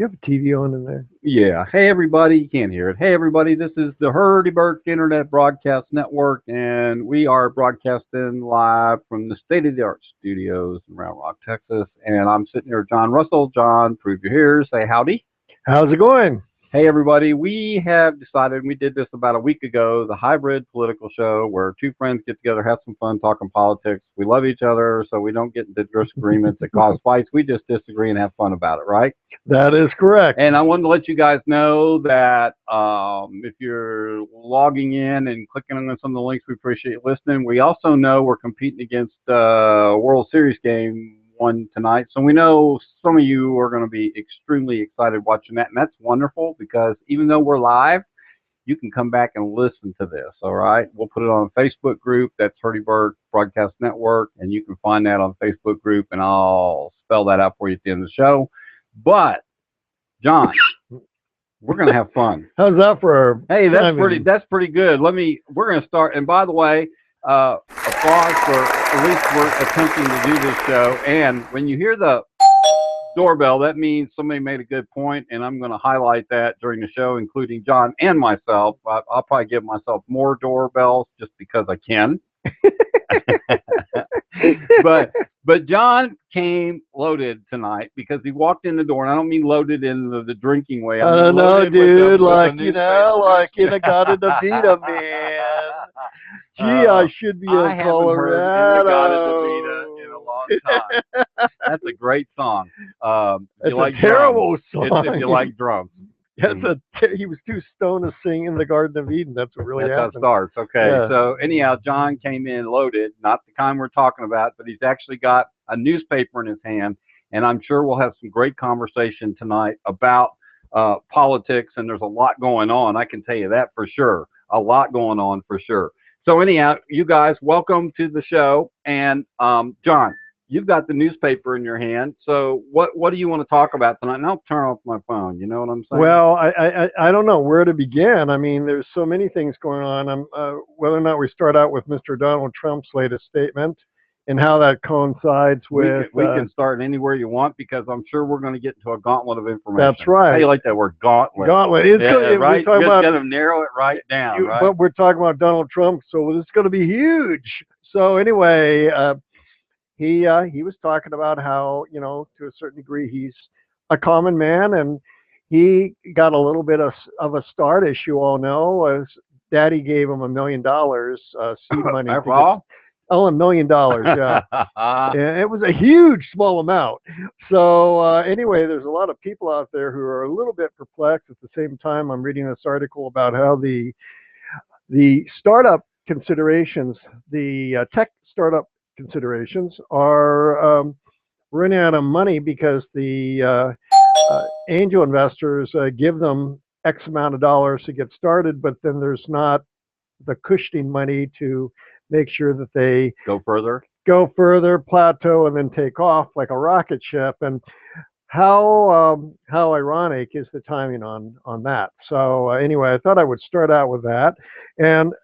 you have a TV on in there? Yeah. Hey, everybody. You can't hear it. Hey, everybody. This is the Hurdie Burk Internet Broadcast Network, and we are broadcasting live from the state-of-the-art studios in Round Rock, Texas. And I'm sitting here with John Russell. John, prove you're here. Say howdy. How's it going? Hey, everybody. We have decided, we did this about a week ago, the hybrid political show where two friends get together, have some fun talking politics. We love each other, so we don't get into disagreements that cause fights. We just disagree and have fun about it, right? That is correct. And I wanted to let you guys know that if you're logging in and clicking on some of the links, we appreciate you listening. We also know we're competing against World Series game one tonight. So we know some of you are going to be extremely excited watching that. And that's wonderful because even though we're live, you can come back and listen to this. All right. We'll put it on a Facebook group. That's Hurdie Burk Broadcast Network. And you can find that on the Facebook group. And I'll spell that out for you at the end of the show. But, John, we're going to have fun. How's that for our Hey, that's pretty good. We're going to start. And by the way, applause for at least we're attempting to do this show. And when you hear the doorbell, that means somebody made a good point, and I'm going to highlight that during the show, including John and myself. I'll probably give myself more doorbells just because I can. But John came loaded tonight because he walked in the door, and I don't mean loaded in the drinking way. I don't know, dude, like in a Gata Davida, man. Gee, I should be in Colorado. Davida in a long time. That's a great song. It's a terrible song. If you like drums. He was too stoned to sing in the Garden of Eden. That's what really happened. That's how it starts. Okay. Yeah. So anyhow, John came in loaded, not the kind we're talking about, but he's actually got a newspaper in his hand, and I'm sure we'll have some great conversation tonight about politics, and there's a lot going on. I can tell you that for sure. A lot going on for sure. So anyhow, you guys, welcome to the show. And John, you've got the newspaper in your hand. So what do you want to talk about tonight? And I'll turn off my phone. You know what I'm saying? Well, I don't know where to begin. I mean, there's so many things going on. Whether or not we start out with Mr. Donald Trump's latest statement and how that coincides with... We can start anywhere you want because I'm sure we're going to get into a gauntlet of information. That's right. How do you like that word, gauntlet? Gauntlet. Right? We're going to narrow it right down, right? But we're talking about Donald Trump, so it's going to be huge. So anyway... He was talking about how, to a certain degree, he's a common man, and he got a little bit of a start, as you all know, as Daddy gave him $1 million seed money. $1 million, yeah. And it was a huge, small amount. So anyway, there's a lot of people out there who are a little bit perplexed. At the same time, I'm reading this article about how the startup considerations, the tech startup considerations are running out of money because the angel investors give them X amount of dollars to get started, but then there's not the cushioning money to make sure that they go further, plateau, and then take off like a rocket ship. And how ironic is the timing on that? So anyway, I thought I would start out with that. And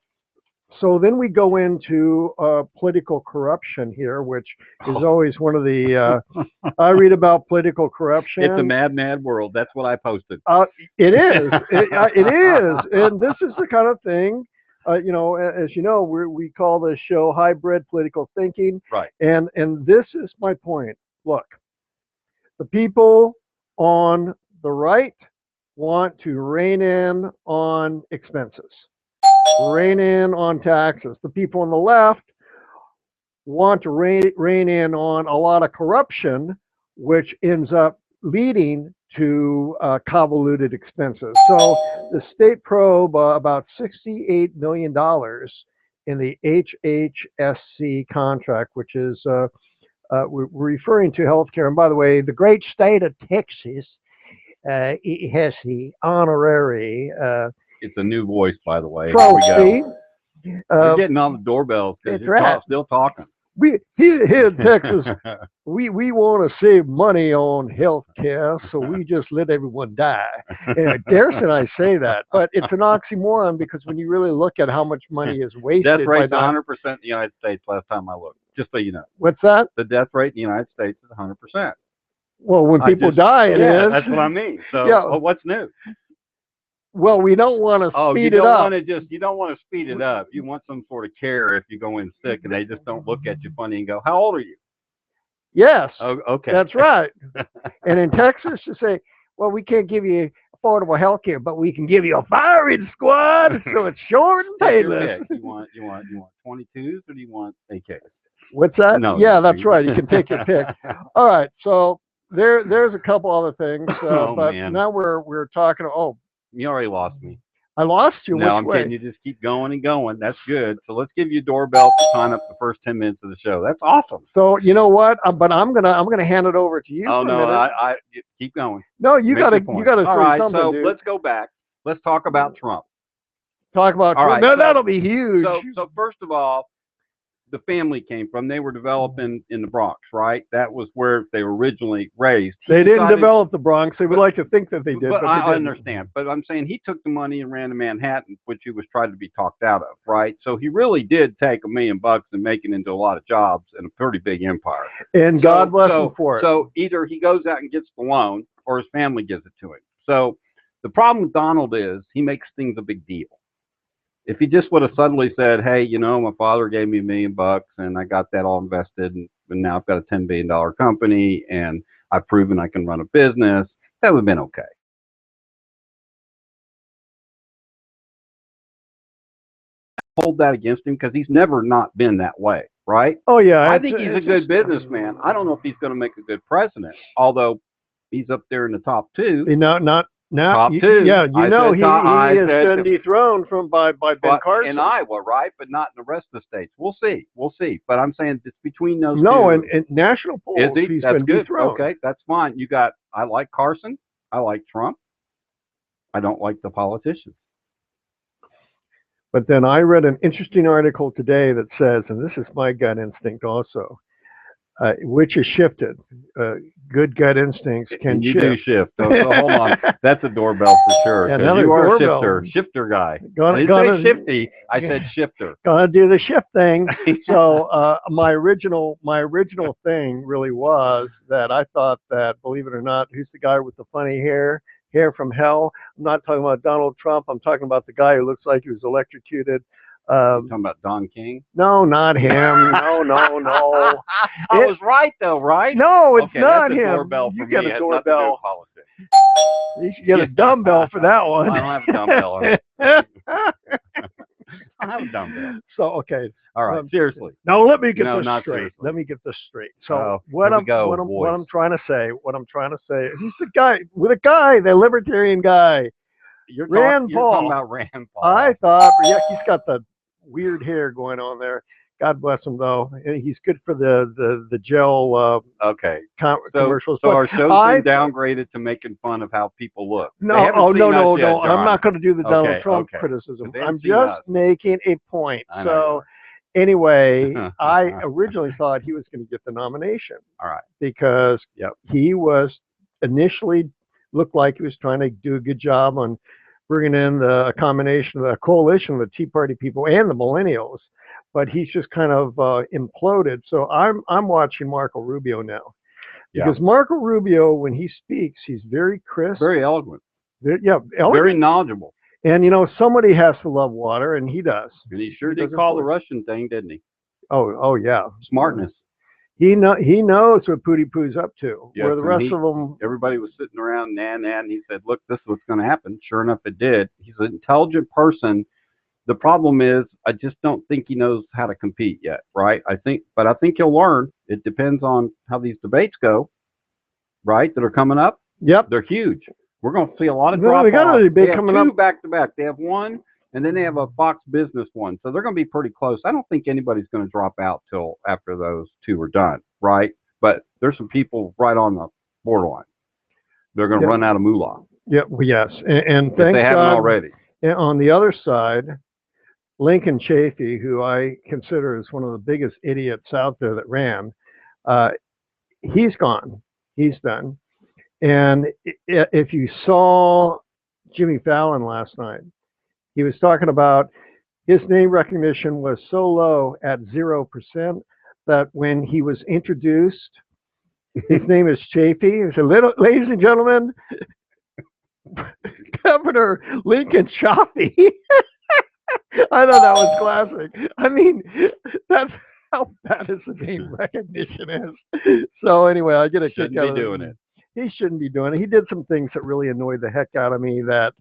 so then we go into political corruption here, which is always one of the, I read about political corruption. It's a mad world. That's what I posted. It is. It is. And this is the kind of thing, as you know, we call this show hybrid political thinking. Right. And this is my point. Look, the people on the right want to rein in on expenses. Rein in on taxes. The people on the left want to rein in on a lot of corruption, which ends up leading to convoluted expenses. So the state probe about $68 million in the HHSC contract, which is we're referring to healthcare. And by the way, the great state of Texas it has the honorary it's a new voice, by the way. Trophy. You're getting on the doorbell because you're still talking. Here in Texas, we want to save money on health care, so we just let everyone die. And dare I say that, but it's an oxymoron because when you really look at how much money is wasted. Death rate's 100% in the United States last time I looked, just so you know. What's that? The death rate in the United States is 100%. Well, when people die, it yeah, is. that's what I mean. So, Yeah. well, what's new? Well, we don't want to Oh, speed it up. you don't want to speed it up. You want some sort of care if you go in sick and they just don't look at you funny and go, "How old are you?" Yes, Oh, okay. that's right. And in Texas, you say, well, we can't give you affordable health care, but we can give you a firing squad, so it's short and Take your painless. pick. You want 22s or do you want AKs? What's that? No, Yeah, that's right. You can take your pick. All right, so there's a couple other things, Oh, but man. now we're talking. Oh, You already lost me. I lost you. No, Which I'm way? kidding. You just keep going and going. That's good. So let's give you a doorbell to sign up the first 10 minutes of the show. That's awesome. So you know what? But I'm gonna hand it over to you. Oh, for a no, minute. I keep going. No, you Make gotta your point. say All right, something, so dude. let's go back. Let's talk about Trump. Talk about All Trump. right, No, so- that'll be huge. So first of all, the family came from, they were developing in the Bronx, right? That was where they were originally raised. They didn't develop the Bronx. They would like to think that they did, but I they didn't. understand. But I'm saying he took the money and ran to Manhattan, which he was trying to be talked out of, right? So he really did take $1 million and make it into a lot of jobs and a pretty big empire. And God bless him for it. So either he goes out and gets the loan or his family gives it to him. So the problem with Donald is he makes things a big deal. If he just would have suddenly said, hey, you know, my father gave me $1 million and I got that all invested and now I've got a $10 billion company and I've proven I can run a business, that would have been okay. Hold that against him because he's never not been that way, right? Oh yeah, I think he's a good businessman. I don't know if he's going to make a good president, although he's up there in the top two. Not Top two. Yeah, you know he has been said dethroned by Ben Carson in Iowa, right? But not in the rest of the states. We'll see. We'll see. But I'm saying it's between those two. No, and national polls, Is he? he's That's been good. dethroned. Okay, that's fine. I like Carson. I like Trump. I don't like the politicians. But then I read an interesting article today that says, and this is my gut instinct also, which is shifted. Good gut instincts can you shift. do shift. So hold on. That's a doorbell for sure. Yeah, 'cause you are doorbell. a shifter guy. Gonna, I didn't say shifty. I said shifter. Gonna do the shift thing. So my original thing really was that I thought that, believe it or not, who's the guy with the funny hair from hell? I'm not talking about Donald Trump. I'm talking about the guy who looks like he was electrocuted. You're talking about Don King? No, not him. No. I was right though, right? No, it's okay, not that's a him. Doorbell for you get me. a doorbell. Politics. You should get a dumbbell for that one. I don't have a dumbbell. I have a dumbbell. So okay. All right. Seriously. Now let me get this not straight. seriously. Let me get this straight. So what I'm trying to say, he's the guy the libertarian guy. You're Rand Paul. talking about Rand Paul. I thought, yeah, he's got the weird hair going on there. God bless him, though. He's good for the gel commercials. So our show's been downgraded to making fun of how people look. No, no. I'm not going to do the Donald Trump criticism. I'm just making a point. So anyway, I originally thought he was going to get the nomination. All right. Because he was initially looked like he was trying to do a good job on bringing in a combination of the coalition of the Tea Party people and the millennials. But he's just kind of imploded. So I'm watching Marco Rubio now, because Marco Rubio, when he speaks, he's very crisp, very eloquent, eloquent. Very knowledgeable. And somebody has to love water, and he does. And he sure did call the Russian thing, didn't he? Oh yeah, smartness. He knows what Pootie Poo's up to. Yes, where the rest of them, everybody was sitting around and he said, "Look, this is what's going to happen." Sure enough, it did. He's an intelligent person. The problem is, I just don't think he knows how to compete yet, right? I think he'll learn. It depends on how these debates go, right? That are coming up. Yep, they're huge. We're going to see a lot of drop-off. We got a debate coming up back to back. They have one, and then they have a Fox Business one, so they're going to be pretty close. I don't think anybody's going to drop out till after those two are done, right? But there's some people right on the borderline. They're going to run out of moolah. Yes, and if they haven't already. And on the other side, Lincoln Chafee, who I consider as one of the biggest idiots out there that ran, he's gone. He's done. And if you saw Jimmy Fallon last night, he was talking about his name recognition was so low at 0% that when he was introduced, His name is Chafee. He said, ladies and gentlemen, Governor Lincoln Chafee. I thought that was classic. I mean, that's how bad his name recognition is. So anyway, I get a kick out of doing it. He shouldn't be doing it. He did some things that really annoyed the heck out of me. That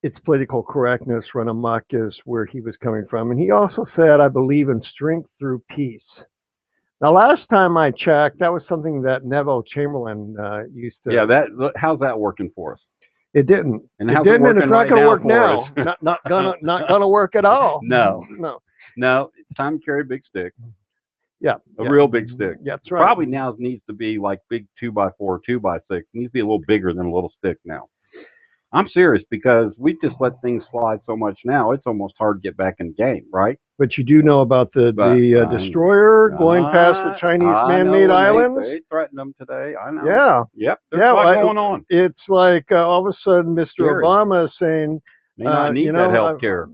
its political correctness run amok is where he was coming from, and he also said, "I believe in strength through peace." Now, last time I checked, that was something that Neville Chamberlain used to. Yeah, how's that working for us? It didn't. And it didn't, and it's not going to work now. not gonna work at all. No. It's time to carry a big stick. Yeah, a real big stick. Yeah, that's right. Probably now needs to be like big 2x4, 2x6. It needs to be a little bigger than a little stick now. I'm serious, because we just let things slide so much now. It's almost hard to get back in the game, right? But you do know about the destroyer going past the Chinese man-made islands? They threatened them today. I know. Yeah. Yep. There's a lot going on. It's like all of a sudden Mr. Obama is saying, may not need that health care.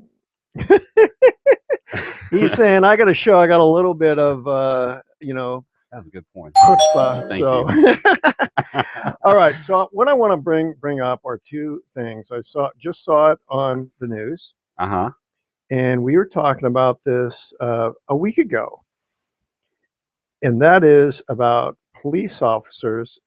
He's saying, I got to show I got a little bit of, That's a good point. Thank you. All right. So what I want to bring up are two things. I just saw it on the news. Uh-huh. And we were talking about this a week ago. And that is about police officers.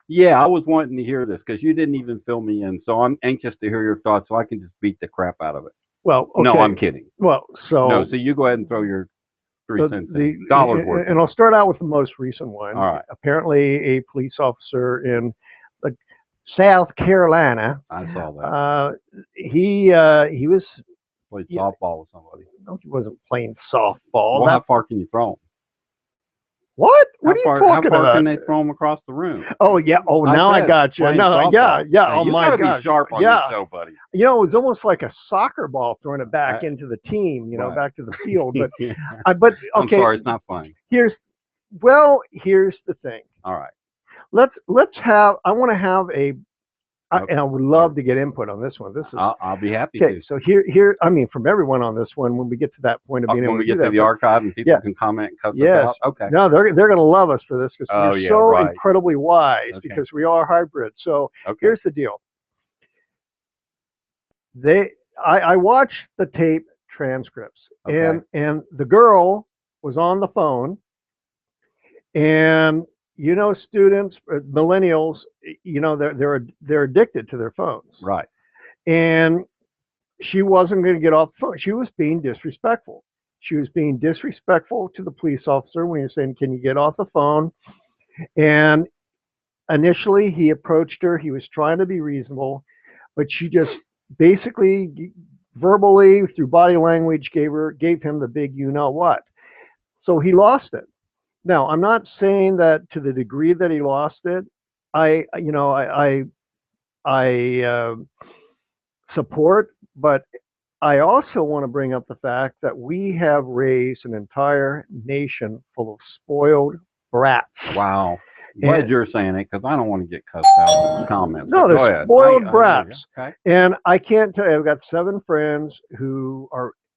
Yeah, I was wanting to hear this because you didn't even fill me in. So I'm anxious to hear your thoughts so I can just beat the crap out of it. Well, okay. No, I'm kidding. Well, so you go ahead and throw your 3 cents in. Dollars worth. And I'll start out with the most recent one. All right. Apparently, a police officer in South Carolina. I saw that. He was played softball with somebody. No, he wasn't playing softball. Well, how far can you throw him? What? What are you talking about? How far can they throw him across the room? Oh yeah. Oh, now I got you. No, yeah. Now, oh my gosh. Be sharp on your show, buddy. It was almost like a soccer ball throwing it back into the team. Back to the field. But but okay. I'm sorry, it's not funny. Here's the thing. All right. Let's have. I want to have a. And I would love to get input on this one. This is. I'll be happy to. Okay, so here, I mean, from everyone on this one, when we get to that point of being able to do that. When we get to the archive and people can comment and cut this out. Okay. No, they're going to love us for this because we're so incredibly wise because we are hybrid. So here's the deal. I watched the tape transcripts, and the girl was on the phone, and. Students, millennials, they're addicted to their phones. Right. And she wasn't going to get off the phone. She was being disrespectful. She was being disrespectful to the police officer when he was saying, "Can you get off the phone?" And initially he approached her. He was trying to be reasonable, but she just basically verbally through body language gave him the big what. So he lost it. Now, I'm not saying that to the degree that he lost it. I support, but I also want to bring up the fact that we have raised an entire nation full of spoiled brats. Wow. Glad you're saying it because I don't want to get cussed out in the comments. No, they're spoiled brats. Okay. And I can't tell you, I've got 7 friends who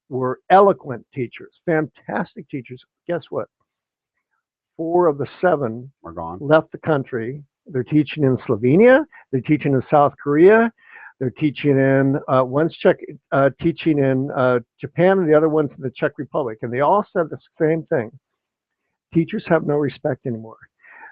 were eloquent teachers, fantastic teachers. Guess what? 4 of the 7 are gone. Left the country. They're teaching in Slovenia. They're teaching in South Korea. They're teaching in one's teaching in Japan, and the other one's in the Czech Republic. And they all said the same thing: teachers have no respect anymore.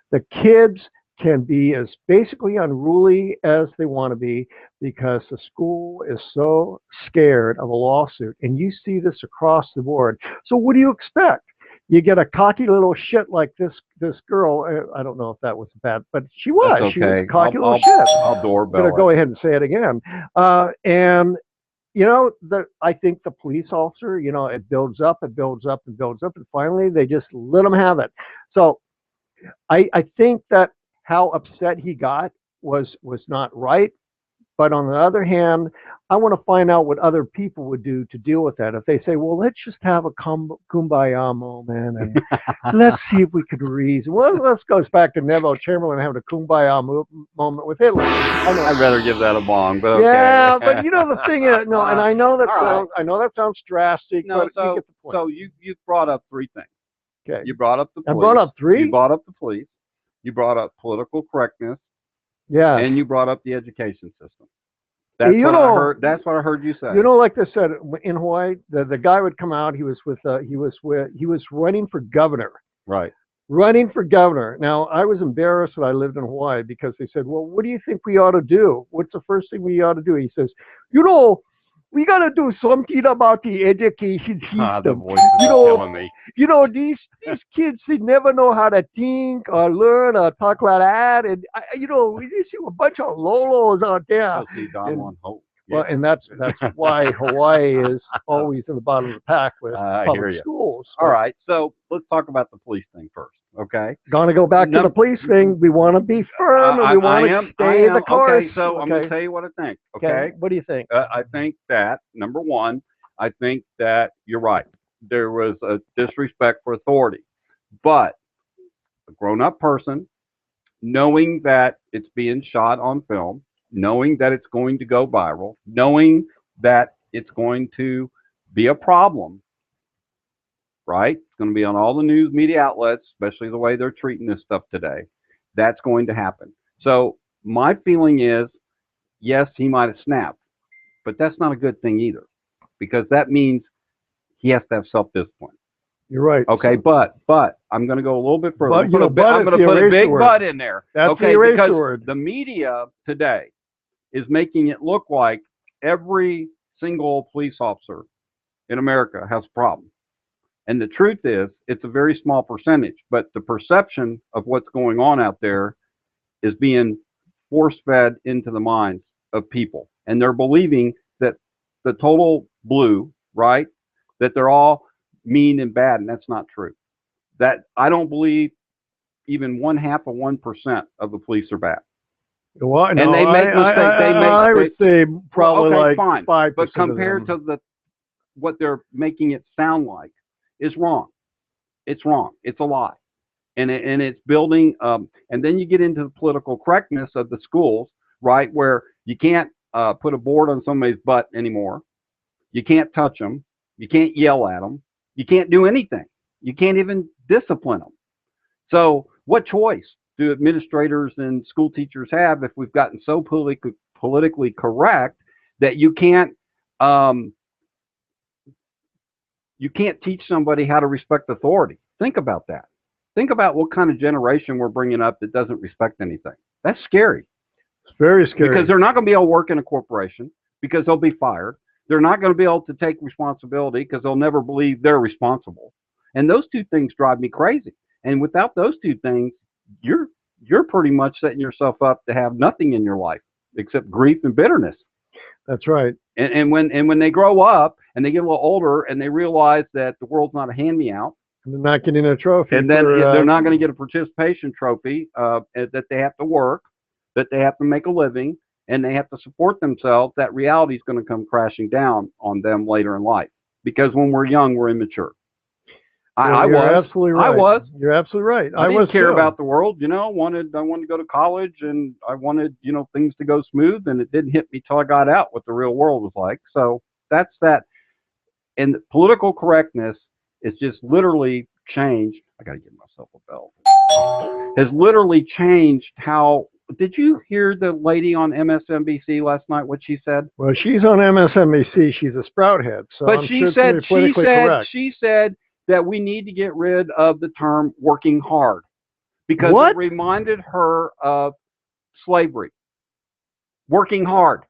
The kids can be as basically unruly as they want to be because the school is so scared of a lawsuit. And you see this across the board. So what do you expect? You get a cocky little shit like this girl. I don't know if that was bad, but she was. Okay. She was a cocky little shit. I'll doorbell. I'm gonna go ahead and say it again. And I think the police officer, it builds up, and builds up, and builds up, and finally they just let him have it. So I think that how upset he got was not right. But on the other hand, I want to find out what other people would do to deal with that. If they say, well, let's just have a kumbaya moment and let's see if we could reason. Well, let's go back to Neville Chamberlain having a kumbaya moment with Hitler. I'd rather give that a bong, but okay. Yeah, but the thing is, and I know that sounds drastic, but you get the point. So you brought up 3 things. Okay. You brought up the police. I brought up 3? You brought up the police. You brought up political correctness. Yeah. And you brought up the education system. That's what I heard. That's what I heard you say. You know, like I said, in Hawaii, the guy would come out. He was running for governor. Right. Running for governor. Now, I was embarrassed when I lived in Hawaii because they said, well, what do you think we ought to do? What's the first thing we ought to do? He says, you know, we got to do something about the education system. The voice is killing me. You know, these kids, they never know how to think or learn or talk like that. And, you know, we just see a bunch of lolos out there. See Don on Hope. Well, and that's why Hawaii is always in the bottom of the pack with public schools. All right, so let's talk about the police thing first, okay? Gonna go back to the police thing. We want to be firm, and we want to stay the course. Okay, so I'm gonna tell you what I think. Okay, what do you think? I think that number one, I think that you're right. There was a disrespect for authority, but a grown-up person, knowing that it's being shot on film, knowing that it's going to go viral, knowing that it's going to be a problem, right? It's going to be on all the news media outlets, especially the way they're treating this stuff today. That's going to happen. So my feeling is, yes, he might have snapped, but that's not a good thing either, because that means he has to have self-discipline. You're right. Okay, but I'm going to go a little bit further. I'm going to put a big but in there. That's okay, the erasure because word. The media today is making it look like every single police officer in America has a problem. And the truth is, it's a very small percentage, but the perception of what's going on out there is being force-fed into the minds of people. And they're believing that the total blue, right, that they're all mean and bad, and that's not true. That I don't believe even 1/2% of the police are bad. Well, and they make mistakes. I would say probably like fine. 5%. But compared to what they're making it sound like is wrong. It's wrong. It's a lie. And it's building. And then you get into the political correctness of the schools, right, where you can't put a board on somebody's butt anymore. You can't touch them. You can't yell at them. You can't do anything. You can't even discipline them. So what choice do administrators and school teachers have if we've gotten so politically correct that you can't teach somebody how to respect authority? Think about that. Think about what kind of generation we're bringing up that doesn't respect anything. That's scary. It's very scary. Because they're not going to be able to work in a corporation because they'll be fired. They're not going to be able to take responsibility because they'll never believe they're responsible. And those two things drive me crazy. And without those two things, you're pretty much setting yourself up to have nothing in your life except grief and bitterness. That's right. And when they grow up and they get a little older and they realize that the world's not a hand-me-out, and they're not getting a trophy, and then they're not going to get a participation trophy, that they have to work, that they have to make a living, and they have to support themselves, that reality is going to come crashing down on them later in life. Because when we're young, we're immature. You're absolutely right. I was. You're absolutely right. I didn't care about the world, you know. I wanted to go to college, and I wanted, you know, things to go smooth, and it didn't hit me till I got out what the real world was like. So that's that. And political correctness is just literally changed. I got to give myself a bell. Has literally changed how. Did you hear the lady on MSNBC last night? What she said? Well, she's on MSNBC. She's a sprout head. So but she said that we need to get rid of the term working hard because it reminded her of slavery. Working hard.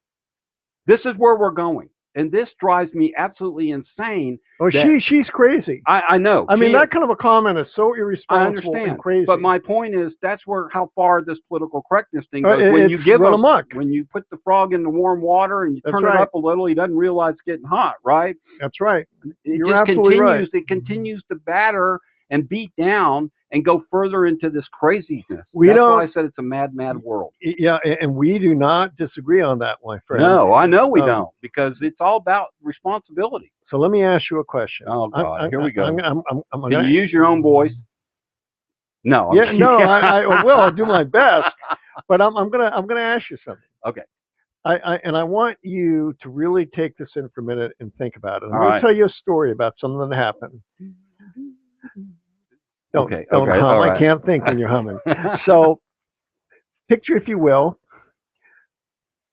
This is where we're going. And this drives me absolutely insane. Oh, she's crazy. I know. I mean, that kind of a comment is so irresponsible and crazy. But my point is, that's how far this political correctness thing goes. When you give him, when you put the frog in the warm water and you turn it up a little, he doesn't realize it's getting hot, right? That's right. You're absolutely right. It continues to batter and beat down and go further into this craziness. That's why I said it's a mad, mad world. Yeah, and we do not disagree on that, my friend. No, I know we don't, because it's all about responsibility. So let me ask you a question. Oh, God, here we go. I'm Can you use your own voice? No. Yeah, no, I will. I'll do my best. But I'm gonna ask you something. Okay. I want you to really take this in for a minute and think about it. I'm going to tell you a story about something that happened. Don't Okay. don't Okay. hum. All I right. can't think when you're humming. So picture, if you will,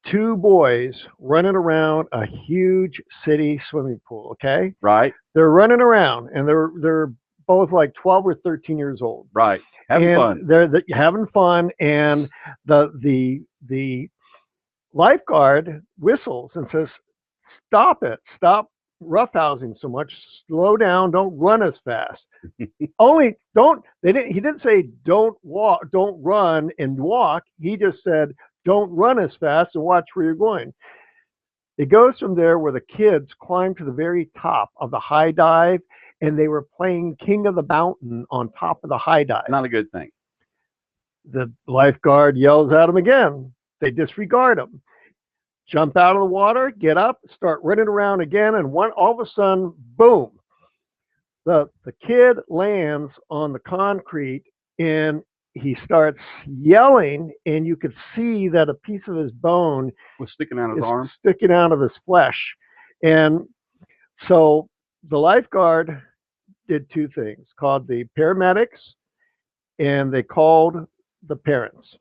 two boys running around a huge city swimming pool. Okay, Right. they're running around, and they're both like 12 or 13 years old, Right. Having and fun. they're having fun, and the lifeguard whistles and says, "Stop it! Stop roughhousing so much. Slow down. Don't run as fast. Only don't." They didn't. He didn't say don't walk, don't run and walk. He just said don't run as fast and watch where you're going. It goes from there where the kids climbed to the very top of the high dive, and they were playing King of the Mountain on top of the high dive. Not a good thing. The lifeguard yells at them again. They disregard him. Jump out of the water, get up, start running around again, and all of a sudden, boom! The kid lands on the concrete, and he starts yelling, and you could see that a piece of his bone Was sticking out his is arm. sticking out of his flesh. And so the lifeguard did two things: called the paramedics, and they called the parents.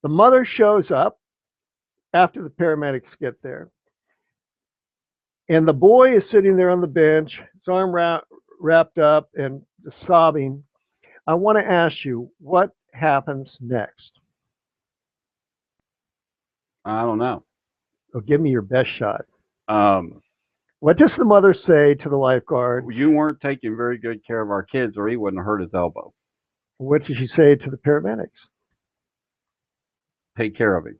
The mother shows up after the paramedics get there, and the boy is sitting there on the bench, his arm wrapped up and sobbing. I want to ask you, what happens next? I don't know. Oh, give me your best shot. Um, What does the mother say to the lifeguard? you weren't taking very good care of our kids, or he wouldn't have hurt his elbow. What did she say to the paramedics? Take care of him.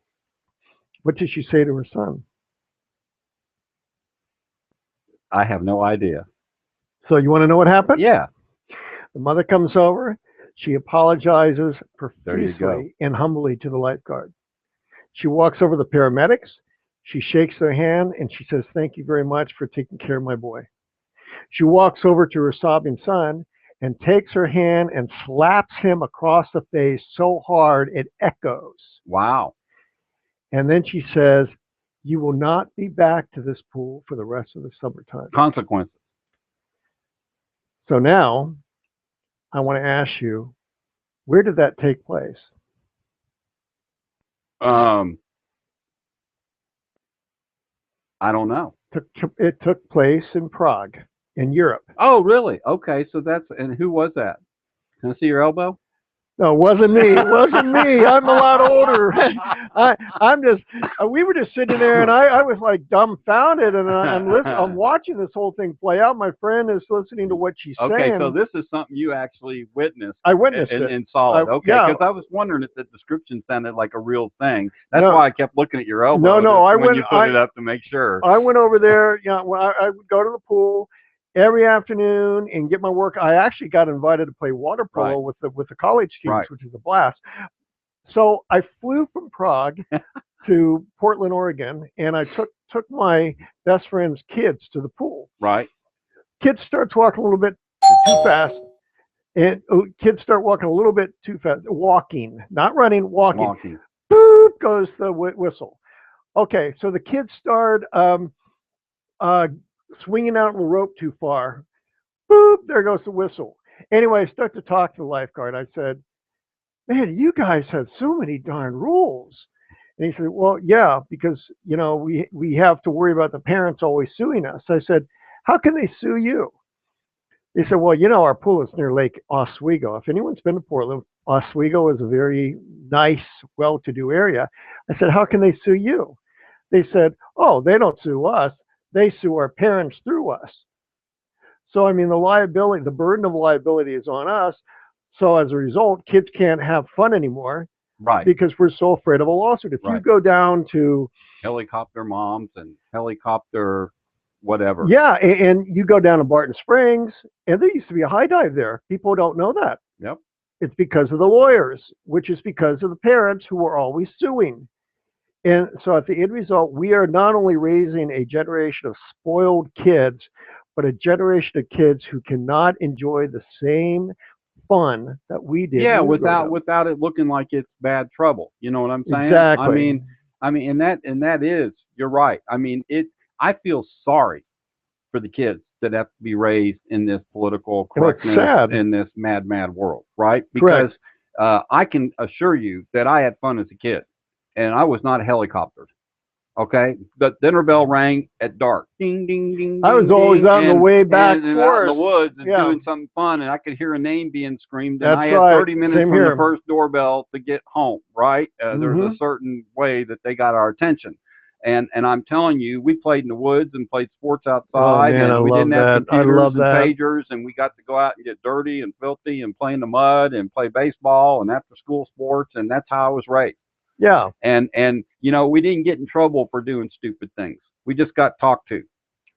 What did she say to her son? I have no idea. So you want to know what happened? Yeah. The mother comes over. She apologizes There you go. profusely and humbly to the lifeguard. She walks over to the paramedics. She shakes their hand and she says, "Thank you very much for taking care of my boy." She walks over to her sobbing son and takes her hand and slaps him across the face so hard it echoes. Wow. And then she says, "You will not be back to this pool for the rest of the summertime." Consequences. So now I want to ask you, where did that take place? I don't know. It took place in Prague, in Europe. Oh, really? Okay. So and who was that? Can I see your elbow? No, it wasn't me. It wasn't me. I'm a lot older. I'm just. We were just sitting there, and I was like dumbfounded, and I'm watching this whole thing play out. My friend is listening to what she's saying. Okay, so this is something you actually witnessed. I witnessed it and saw it. Okay, yeah. because I was wondering if the description sounded like a real thing. That's why I kept looking at your elbow. No, you put it up to make sure. I went over there. You know, I would go to the pool every afternoon and get my work. I actually got invited to play water polo with the college teams, which is a blast. So I flew from Prague to Portland, Oregon, and I took my best friend's kids to the pool. Right. Kids starts walking a little bit too fast, and kids start walking a little bit too fast. Walking, not running, walking. Boop goes the whistle. Okay, so the kids start swinging out on the rope too far. Boop, there goes the whistle. Anyway, I start to talk to the lifeguard. I said, "Man, you guys have so many darn rules." And he said, "Well, yeah, because, you know, we have to worry about the parents always suing us." I said, "How can they sue you?" He said, "Well, you know, our pool is near Lake Oswego. If anyone's been to Portland, Oswego is a very nice, well-to-do area." I said, "How can they sue you?" They said, "Oh, they don't sue us. They sue our parents through us." So, I mean, the burden of liability is on us. So as a result, kids can't have fun anymore. Right. Because we're so afraid of a lawsuit. If you go down to helicopter moms and helicopter whatever. Yeah, and you go down to Barton Springs, and there used to be a high dive there. People don't know that. Yep. It's because of the lawyers, which is because of the parents who are always suing. And so at the end result, we are not only raising a generation of spoiled kids, but a generation of kids who cannot enjoy the same fun that we did. Yeah, without it looking like it's bad trouble. You know what I'm saying? Exactly. I mean, and that is, you're right. I mean, I feel sorry for the kids that have to be raised in this political Well, it's correctness sad. in this mad world, right? Correct. Because I can assure you that I had fun as a kid, and I was not helicoptered. Okay, the dinner bell rang at dark. Ding, ding, ding, I was ding, always ding, out in the way back and out in the forest. woods and Yeah, doing something fun, and I could hear a name being screamed, and that's I had right. 30 minutes Same from the here. first doorbell to get home. Right? There's Hmm. a certain way that they got our attention, and I'm telling you, we played in the woods and played sports Oh outside, man, I and we love didn't have that. I computers love and that. pagers, and we got to go out and get dirty and filthy and play in the mud and play baseball and after school sports, and that's how I was raised. Yeah. And you know, we didn't get in trouble for doing stupid things. We just got talked to.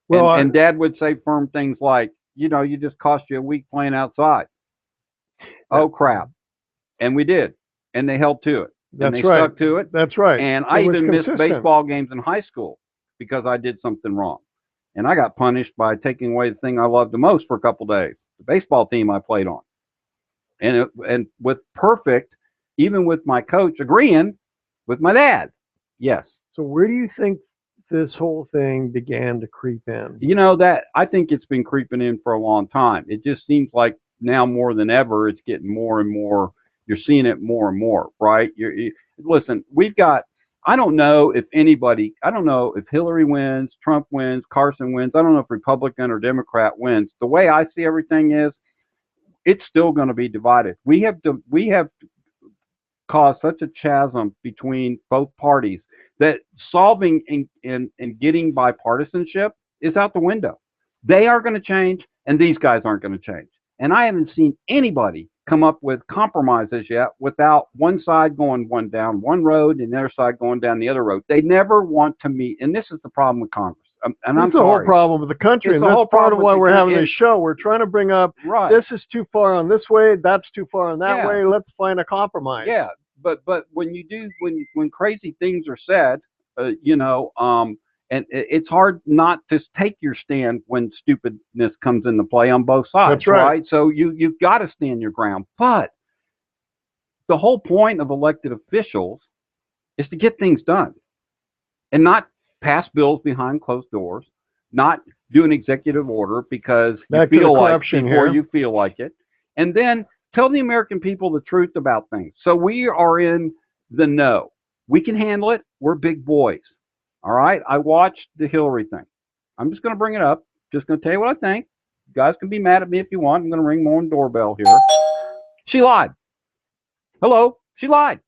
Well, And Dad would say firm things like, you know, you just cost you a week playing outside. Oh crap. And we did. And they held to it. And that's they right. stuck to it. That's right. And It I was even missed consistent. baseball games in high school because I did something wrong. And I got punished by taking away the thing I loved the most for a couple days, the baseball team I played on. And with perfect, even with my coach agreeing with my dad. Yes. So where do you think this whole thing began to creep in? You know, that I think it's been creeping in for a long time. It just seems like now more than ever, it's getting more and more. You're seeing it more and more, right? Listen, we've got. I don't know if anybody. I don't know if Hillary wins, Trump wins, Carson wins. I don't know if Republican or Democrat wins. The way I see everything is, it's still going to be divided. We have caused such a chasm between both parties that solving and getting bipartisanship is out the window. They are going to change, and these guys aren't going to change. And I haven't seen anybody come up with compromises yet without one side going down one road and the other side going down the other road. They never want to meet, and this is the problem with Congress. And I'm That's the whole sorry. problem with the country, It's and the that's whole part of problem why with we're the having country. this show. We're trying to bring up Right. this is too far on this way, that's too far on that Yeah. way. Let's find a compromise. Yeah, but when you do when crazy things are said, you know, and it's hard not to take your stand when stupidness comes into play on both sides. That's right. So you've got to stand your ground. But the whole point of elected officials is to get things done and not pass bills behind closed doors, not do an executive order because you Back to the feel like corruption before here. you feel like it, and then tell the American people the truth about things. So we are in the know. We can handle it. We're big boys. All right. I watched the Hillary thing. I'm just going to bring it up. Just going to tell you what I think. You guys can be mad at me if you want. I'm going to ring my own doorbell here. She lied. Hello. She lied.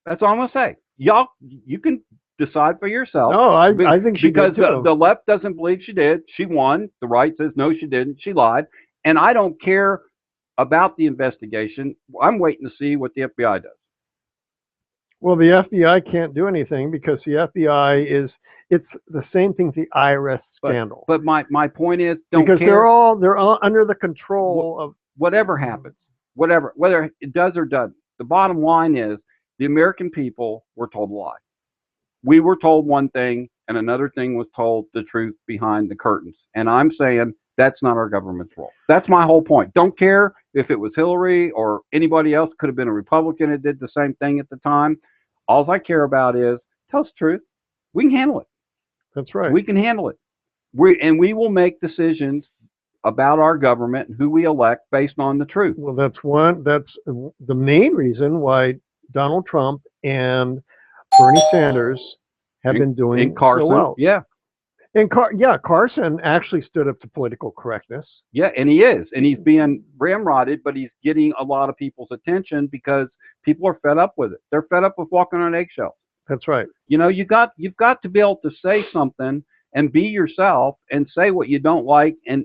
That's all I'm going to say. Y'all, you can decide for yourself. No, I think she because did too. the left doesn't believe she did. She won. The right says no, she didn't. She lied. And I don't care about the investigation. I'm waiting to see what the FBI does. Well, the FBI can't do anything because the FBI it's the same thing as the IRS scandal. But my point is, don't because care. they're all under the control of whatever happens, whether it does or doesn't. The bottom line is the American people were told a lie. We were told one thing, and another thing was told the truth behind the curtains. And I'm saying that's not our government's role. That's my whole point. Don't care if it was Hillary or anybody else. Could have been a Republican that did the same thing at the time. All I care about is tell us the truth. We can handle it. That's right. We can handle it. We will make decisions about our government and who we elect based on the truth. Well, that's the main reason why Donald Trump and Bernie Sanders have been doing in Carson, so well. Yeah. And Carson actually stood up to political correctness. Yeah, and he is. And he's being ramrodded, but he's getting a lot of people's attention because people are fed up with it. They're fed up with walking on eggshells. That's right. You know, you've got to be able to say something and be yourself and say what you don't like, and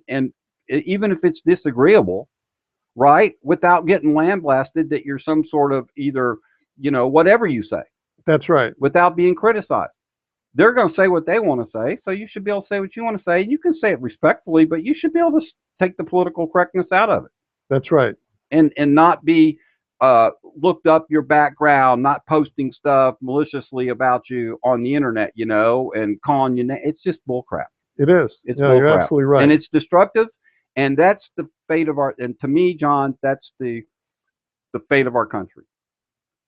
even if it's disagreeable, right, without getting lambasted that you're some sort of either, you know, whatever you say. That's right. Without being criticized. They're going to say what they want to say, so you should be able to say what you want to say. You can say it respectfully, but you should be able to take the political correctness out of it. That's right. And not be looked up your background, not posting stuff maliciously about you on the internet, you know, and calling you. It's just bullcrap. It is. It's yeah, bullcrap. you're absolutely right. And it's destructive. And that's the fate of our. And to me, John, that's the fate of our country.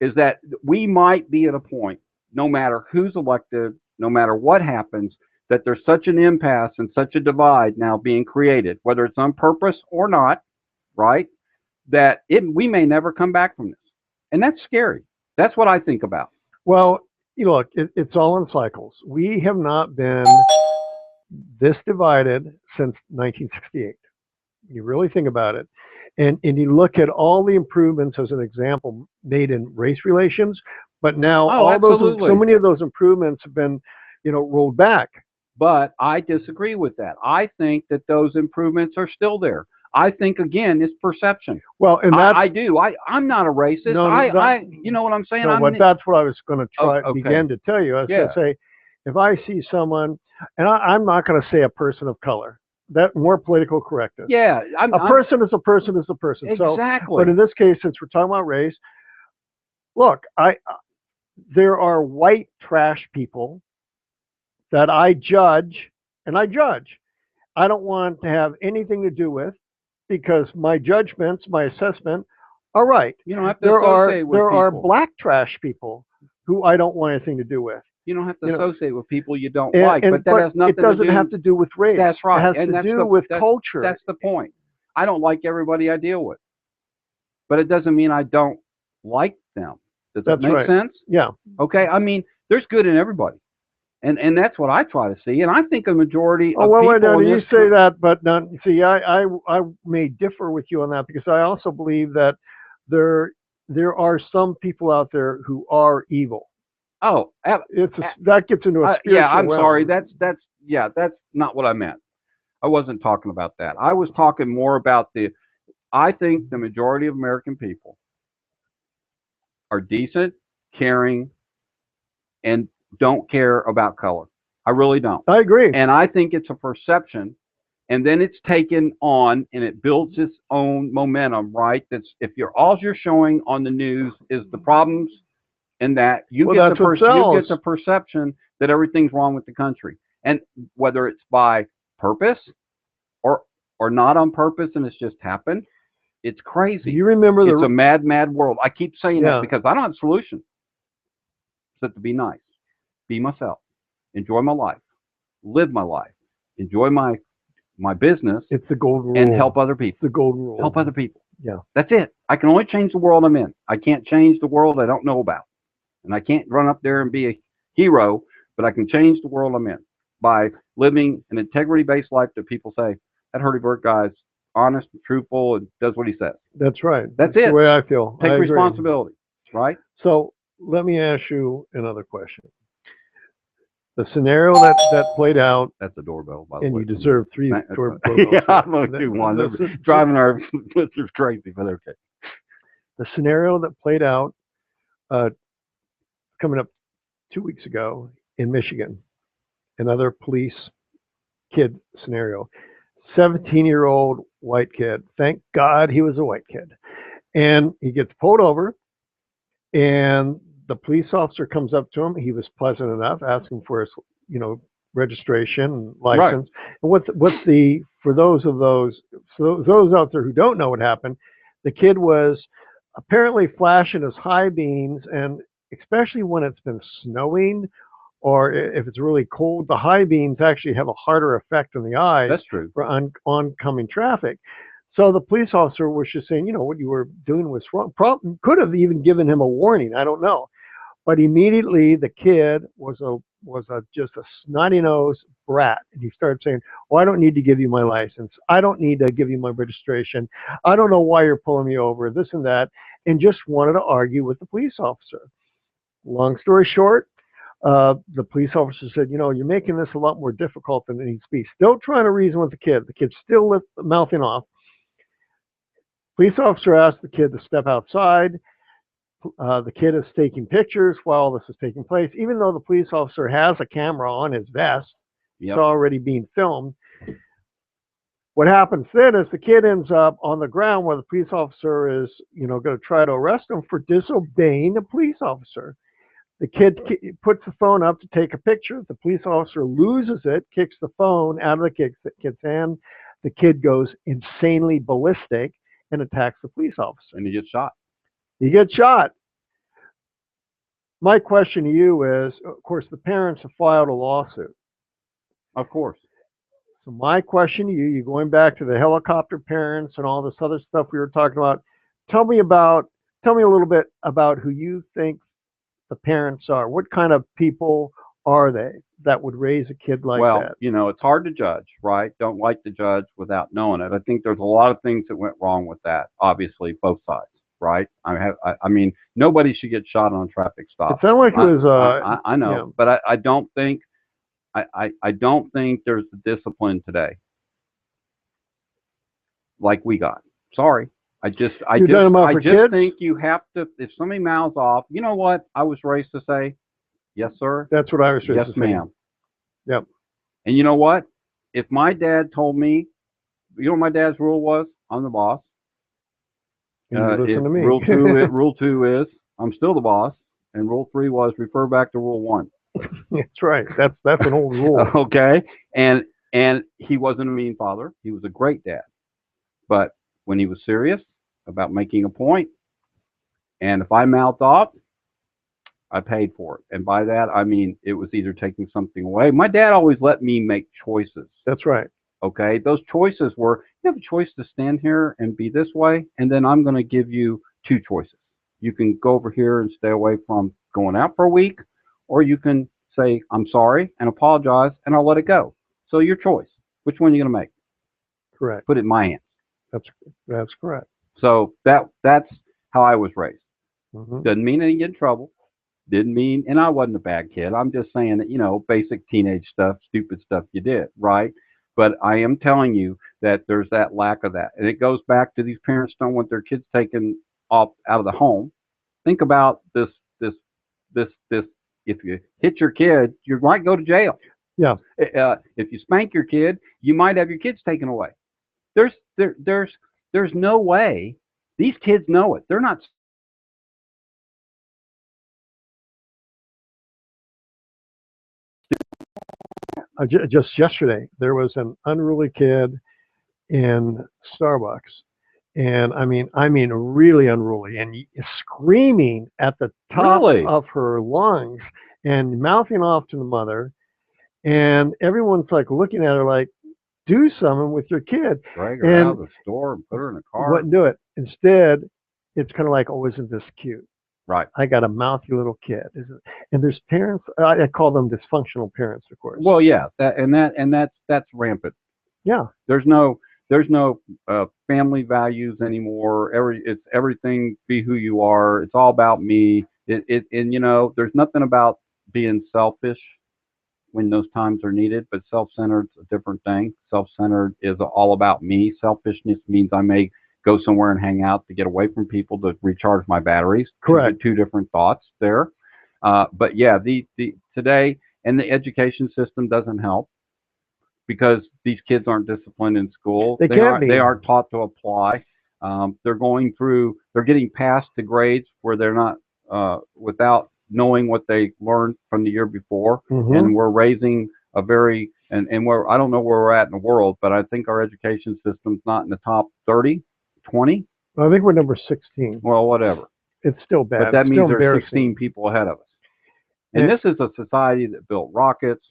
Is that we might be at a point, no matter who's elected, no matter what happens, that there's such an impasse and such a divide now being created, whether it's on purpose or not, right? That we may never come back from this. And that's scary. That's what I think about. Well, you look, it's all in cycles. We have not been this divided since 1968. You really think about it. And you look at all the improvements, as an example, made in race relations, but now so many of those improvements have been, rolled back. But I disagree with that. I think that those improvements are still there. I think, again, it's perception. Well, and I do. I'm not a racist. You know what I'm saying? That's what I was going to begin to tell you. I was going to say, if I see someone, and I'm not going to say a person of color, that more political correctness. Yeah. A person is a person is a person. Exactly. So, but in this case, since we're talking about race, look, there are white trash people that I judge, and I judge. I don't want to have anything to do with, because my judgments, my assessment, are right. You don't have to associate with people. There are black trash people who I don't want anything to do with. You don't have to associate with people you don't like, but that has nothing to do. It doesn't have to do with race. That's right. It has to do with culture. That's the point. I don't like everybody I deal with, but it doesn't mean I don't like them. Does that make sense? Yeah. Okay. I mean, there's good in everybody. And that's what I try to see. And I think a majority of people... now, you say that, but now, see, I may differ with you on that, because I also believe that there are some people out there who are evil. Oh, that gets into a spiritual I'm realm. sorry. That's not what I meant. I wasn't talking about that. I was talking more about I think the majority of American people are decent, caring, and don't care about color. I really don't. I agree. And I think it's a perception, and then it's taken on and it builds its own momentum, right? That's if all you're showing on the news is the problems, and that you get the perception that everything's wrong with the country. And whether it's by purpose or not on purpose, and it's just happened, it's crazy. You remember it's a mad, mad world. I keep saying that because I don't have a solution. Except to be nice. Be myself, enjoy my life, live my life, enjoy my business. It's the golden rule. And help other people. The golden rule. Help other people. Yeah. That's it. I can only change the world I'm in. I can't change the world I don't know about. And I can't run up there and be a hero, but I can change the world I'm in by living an integrity-based life that people say, that Hurdie Burk guy's honest, truthful, and does what he says. That's right. That's it. The way I feel. Take responsibility, right? So let me ask you another question. The scenario that played out. That's a doorbell, by the way. And you deserve 3 doorbells. Yeah, I'm going to do one. Driving our listeners crazy, but okay. The scenario that played out coming up 2 weeks ago in Michigan, another police kid scenario. 17-year-old white kid. Thank God he was a white kid. And he gets pulled over, and the police officer comes up to him. He was pleasant enough, asking for his, registration and license. Right. And for those out there who don't know what happened, the kid was apparently flashing his high beams, and especially when it's been snowing or if it's really cold, the high beams actually have a harder effect on the eyes. That's true. For oncoming traffic. So the police officer was just saying, what you were doing was wrong. Could have even given him a warning. I don't know. But immediately the kid was just a snotty-nosed brat. And he started saying, well, I don't need to give you my license. I don't need to give you my registration. I don't know why you're pulling me over, this and that, and just wanted to argue with the police officer. Long story short, the police officer said, you're making this a lot more difficult than it needs to be. Still trying to reason with the kid. The kid's still mouthing off. Police officer asked the kid to step outside. The kid is taking pictures while this is taking place, even though the police officer has a camera on his vest. Yep. It's already being filmed. What happens then is the kid ends up on the ground where the police officer is, going to try to arrest him for disobeying the police officer. The kid puts the phone up to take a picture. The police officer loses it, kicks the phone out of the kid's hand. The kid goes insanely ballistic and attacks the police officer. And he gets shot. He gets shot. My question to you is, of course, the parents have filed a lawsuit. Of course. So my question to you, you're going back to the helicopter parents and all this other stuff we were talking about. Tell me about, tell me a little bit about who you think the parents are. What kind of people are they that would raise a kid like Well, that? it's hard to judge, right? Don't like to judge without knowing it. I think there's a lot of things that went wrong with that. Obviously, both sides, right? I mean, nobody should get shot on a traffic It stop. sounded like it was, I know, yeah, but I don't think I don't think there's the discipline today like we got. Sorry. you're talking about I for just kids. think you have to, if somebody mouths off, you know what I was raised to say? Yes, sir. That's what I was Yes, supposed to say. ma'am. Yep. And you know what? If my dad told me, you know what my dad's rule was? I'm the boss. And you listen to me. Rule two is I'm still the boss, and rule three was refer back to rule one. That's right. That's an old rule. Okay, and he wasn't a mean father. He was a great dad. But when he was serious about making a point, and if I mouthed off, I paid for it. And by that, I mean it was either taking something away. My dad always let me make choices. That's right. Okay, those choices were, you have a choice to stand here and be this way, and then I'm going to give you two choices. You can go over here and stay away from going out for a week, or you can say, I'm sorry, and apologize, and I'll let it go. So your choice. Which one are you going to make? Correct. Put it in my hands. That's correct. So that's how I was raised. Hmm. Doesn't mean I didn't get in trouble. Didn't mean, and I wasn't a bad kid. I'm just saying that, basic teenage stuff, stupid stuff you did, right? But I am telling you that there's that lack of that. And it goes back to these parents don't want their kids taken off out of the home. Think about this. If you hit your kid, you might go to jail. Yeah. If you spank your kid, you might have your kids taken away. There's no way. These kids know it. They're not. Just yesterday, there was an unruly kid in Starbucks, and I mean, really unruly, and screaming at the top Really? of her lungs and mouthing off to the mother, and everyone's like looking at her like, "Do something with your kid," Drag her out and of the store and put her in a car. wouldn't do it. Instead, it's kind of like, "Oh, isn't this cute? Right. I got a mouthy little kid." And there's parents. I call them dysfunctional parents, of course. Well, yeah, that's rampant. Yeah. There's no family values anymore. It's everything be who you are. It's all about me. And there's nothing about being selfish when those times are needed, but self-centered is a different thing. Self-centered is all about me. Selfishness means I may go somewhere and hang out to get away from people to recharge my batteries. Correct. Two different thoughts there. But yeah, the today and the education system doesn't help because these kids aren't disciplined in school. They can't be. They aren't taught to apply. They're getting past the grades where they're not without knowing what they learned from the year before. Mhm. And we're raising a very and where I don't know where we're at in the world, but I think our education system's not in the top 30, 20. I think we're number 16. Well, whatever. It's still bad. But that It's means still there's embarrassing. 16 people ahead of us. And this is a society that built rockets,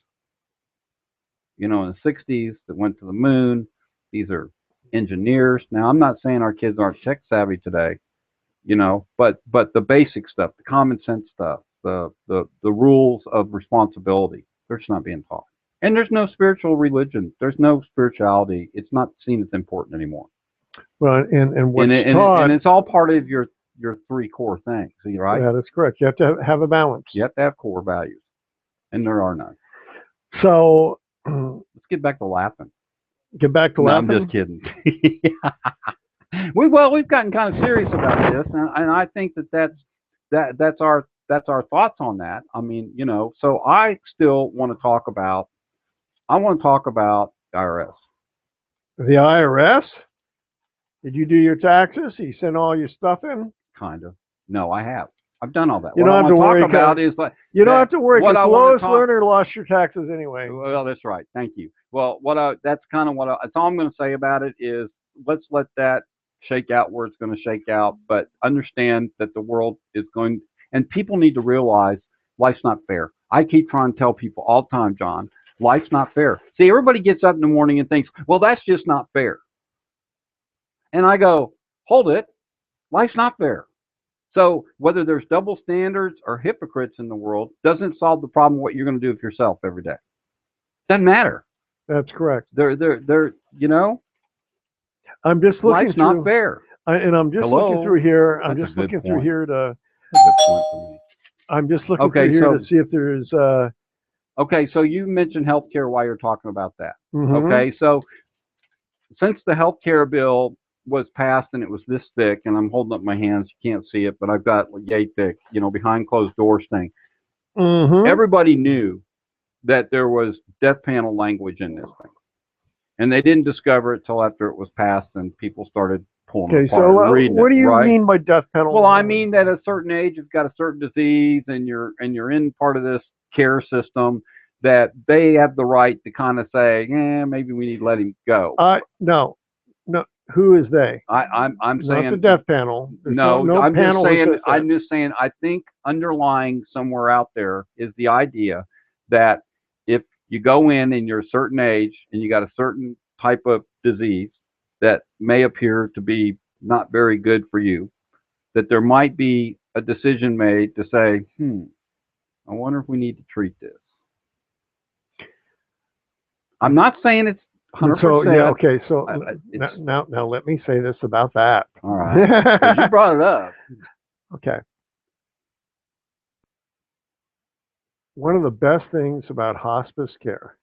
in the 60s that went to the moon. These are engineers. Now, I'm not saying our kids aren't tech savvy today, but the basic stuff, the common sense stuff, the rules of responsibility, they're just not being taught. And there's no spiritual religion. There's no spirituality. It's not seen as important anymore. Well, and what's taught, and it's all part of your three core things, right? Yeah, that's correct. You have to have a balance. You have to have core values, and there are none. So Let's get back to laughing. Get back to laughing. I'm just kidding. We've gotten kind of serious about this, and I think that's our thoughts on that. I mean, so I still want to talk about. I want to talk about IRS. The IRS? Did you do your taxes? You send all your stuff in? Kind of. No, I have. I've done all that. You what don't have to worry. Talk about is like you don't have to worry because Lois Lerner lost your taxes anyway. Well, that's right. Thank you. Well, that's kind of that's all I'm going to say about it is let's let that shake out where it's going to shake out, but understand that the world is going, and people need to realize life's not fair. I keep trying to tell people all the time, John, Life's not fair. See, everybody gets up in the morning and thinks, well, that's just not fair. And I go, hold it. Life's not fair. So whether there's double standards or hypocrites in the world doesn't solve the problem of what you're going to do with yourself every day. Doesn't matter. That's correct. They're you know, I'm just looking life's through, not fair. and I'm just looking through here. I'm That's just a good looking through point. here to. That's a good point for me. I'm just looking Okay, through here so to see if there's. okay, so you mentioned healthcare while you're talking about that. Mhm. Okay, so since the healthcare bill was passed and it was this thick, and I'm holding up my hands, you can't see it, but I've got yay thick, you know, behind closed doors thing. Mhm. Everybody knew that there was death panel language in this thing, and they didn't discover it till after it was passed and people started pulling it Okay, apart so and reading what it. do you Right? mean by death penalty? Well, I mean that at a certain age, you've got a certain disease, and you're in part of this care system, that they have the right to kind of say, yeah, maybe we need to let him go. No. Who is they? I'm Not saying the death panel. There's no. no I'm just panel that saying. says that. I'm just saying. I think underlying somewhere out there is the idea that if you go in and you're a certain age and you got a certain type of disease that may appear to be not very good for you, that there might be a decision made to say, I wonder if we need to treat this. I'm not saying it's 100%. So yeah, okay. So It's, now let me say this about that. all right, 'cause you brought it up. Okay. One of the best things about hospice care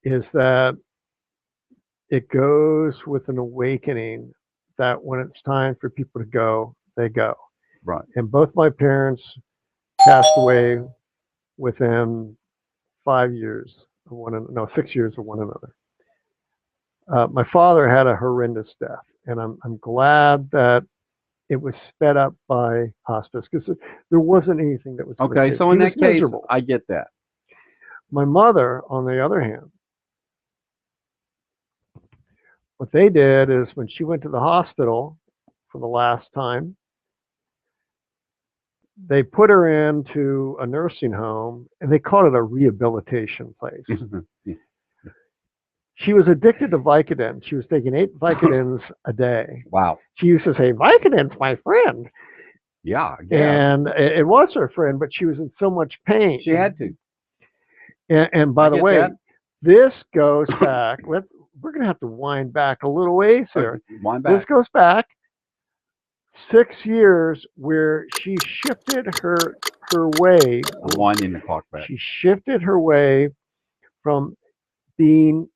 is that it goes with an awakening that when it's time for people to go, they go. Right. And both my parents passed away within 5 years of no, 6 years of one another. My father had a horrendous death, and I'm glad that it was sped up by hospice because there wasn't anything that was Okay, so in that case, miserable. I get that. My mother, on the other hand, what they did is when she went to the hospital for the last time, they put her into a nursing home, and they called it a rehabilitation place. She was addicted to Vicodin. She was taking 8 Vicodins a day. Wow. She used to say, Vicodin's my friend. Yeah. And it was her friend, but she was in so much pain. She had to. And by the way, this goes back. We're going to have to wind back a little ways here. Wind back. This goes back 6 years where she shifted her way. I'm winding the clock back. She shifted her way from being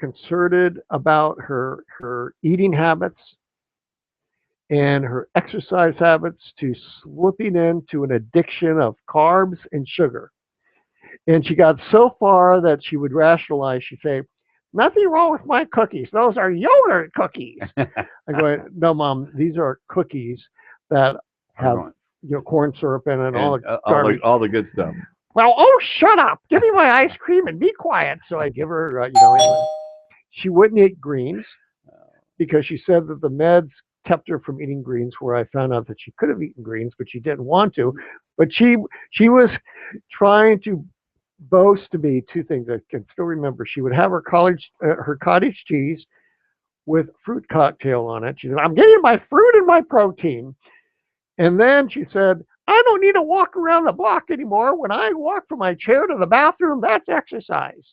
concerted about her eating habits and her exercise habits to slipping into an addiction of carbs and sugar. And she got so far that she would rationalize. She'd say, nothing wrong with my cookies. Those are yogurt cookies. I go, no, Mom, these are cookies that have corn syrup in it and all the garbage. All the good stuff. Well, oh, shut up. Give me my ice cream and be quiet. So I give her, anyway. She wouldn't eat greens because she said that the meds kept her from eating greens, where I found out that she could have eaten greens, but she didn't want to. But she was trying to boast to me 2 things I can still remember. She would have her cottage cheese with fruit cocktail on it. She said, I'm getting my fruit and my protein. And then she said, I don't need to walk around the block anymore. When I walk from my chair to the bathroom, that's exercise.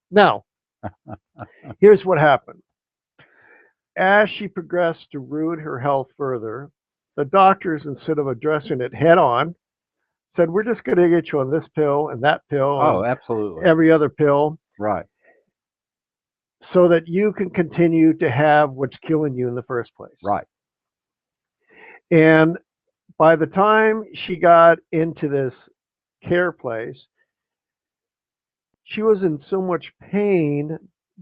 Now, here's what happened. As she progressed to ruin her health further, the doctors, instead of addressing it head on, said, we're just going to get you on this pill and that pill. Oh, absolutely. Every other pill. Right. So that you can continue to have what's killing you in the first place. Right. And by the time she got into this care place, she was in so much pain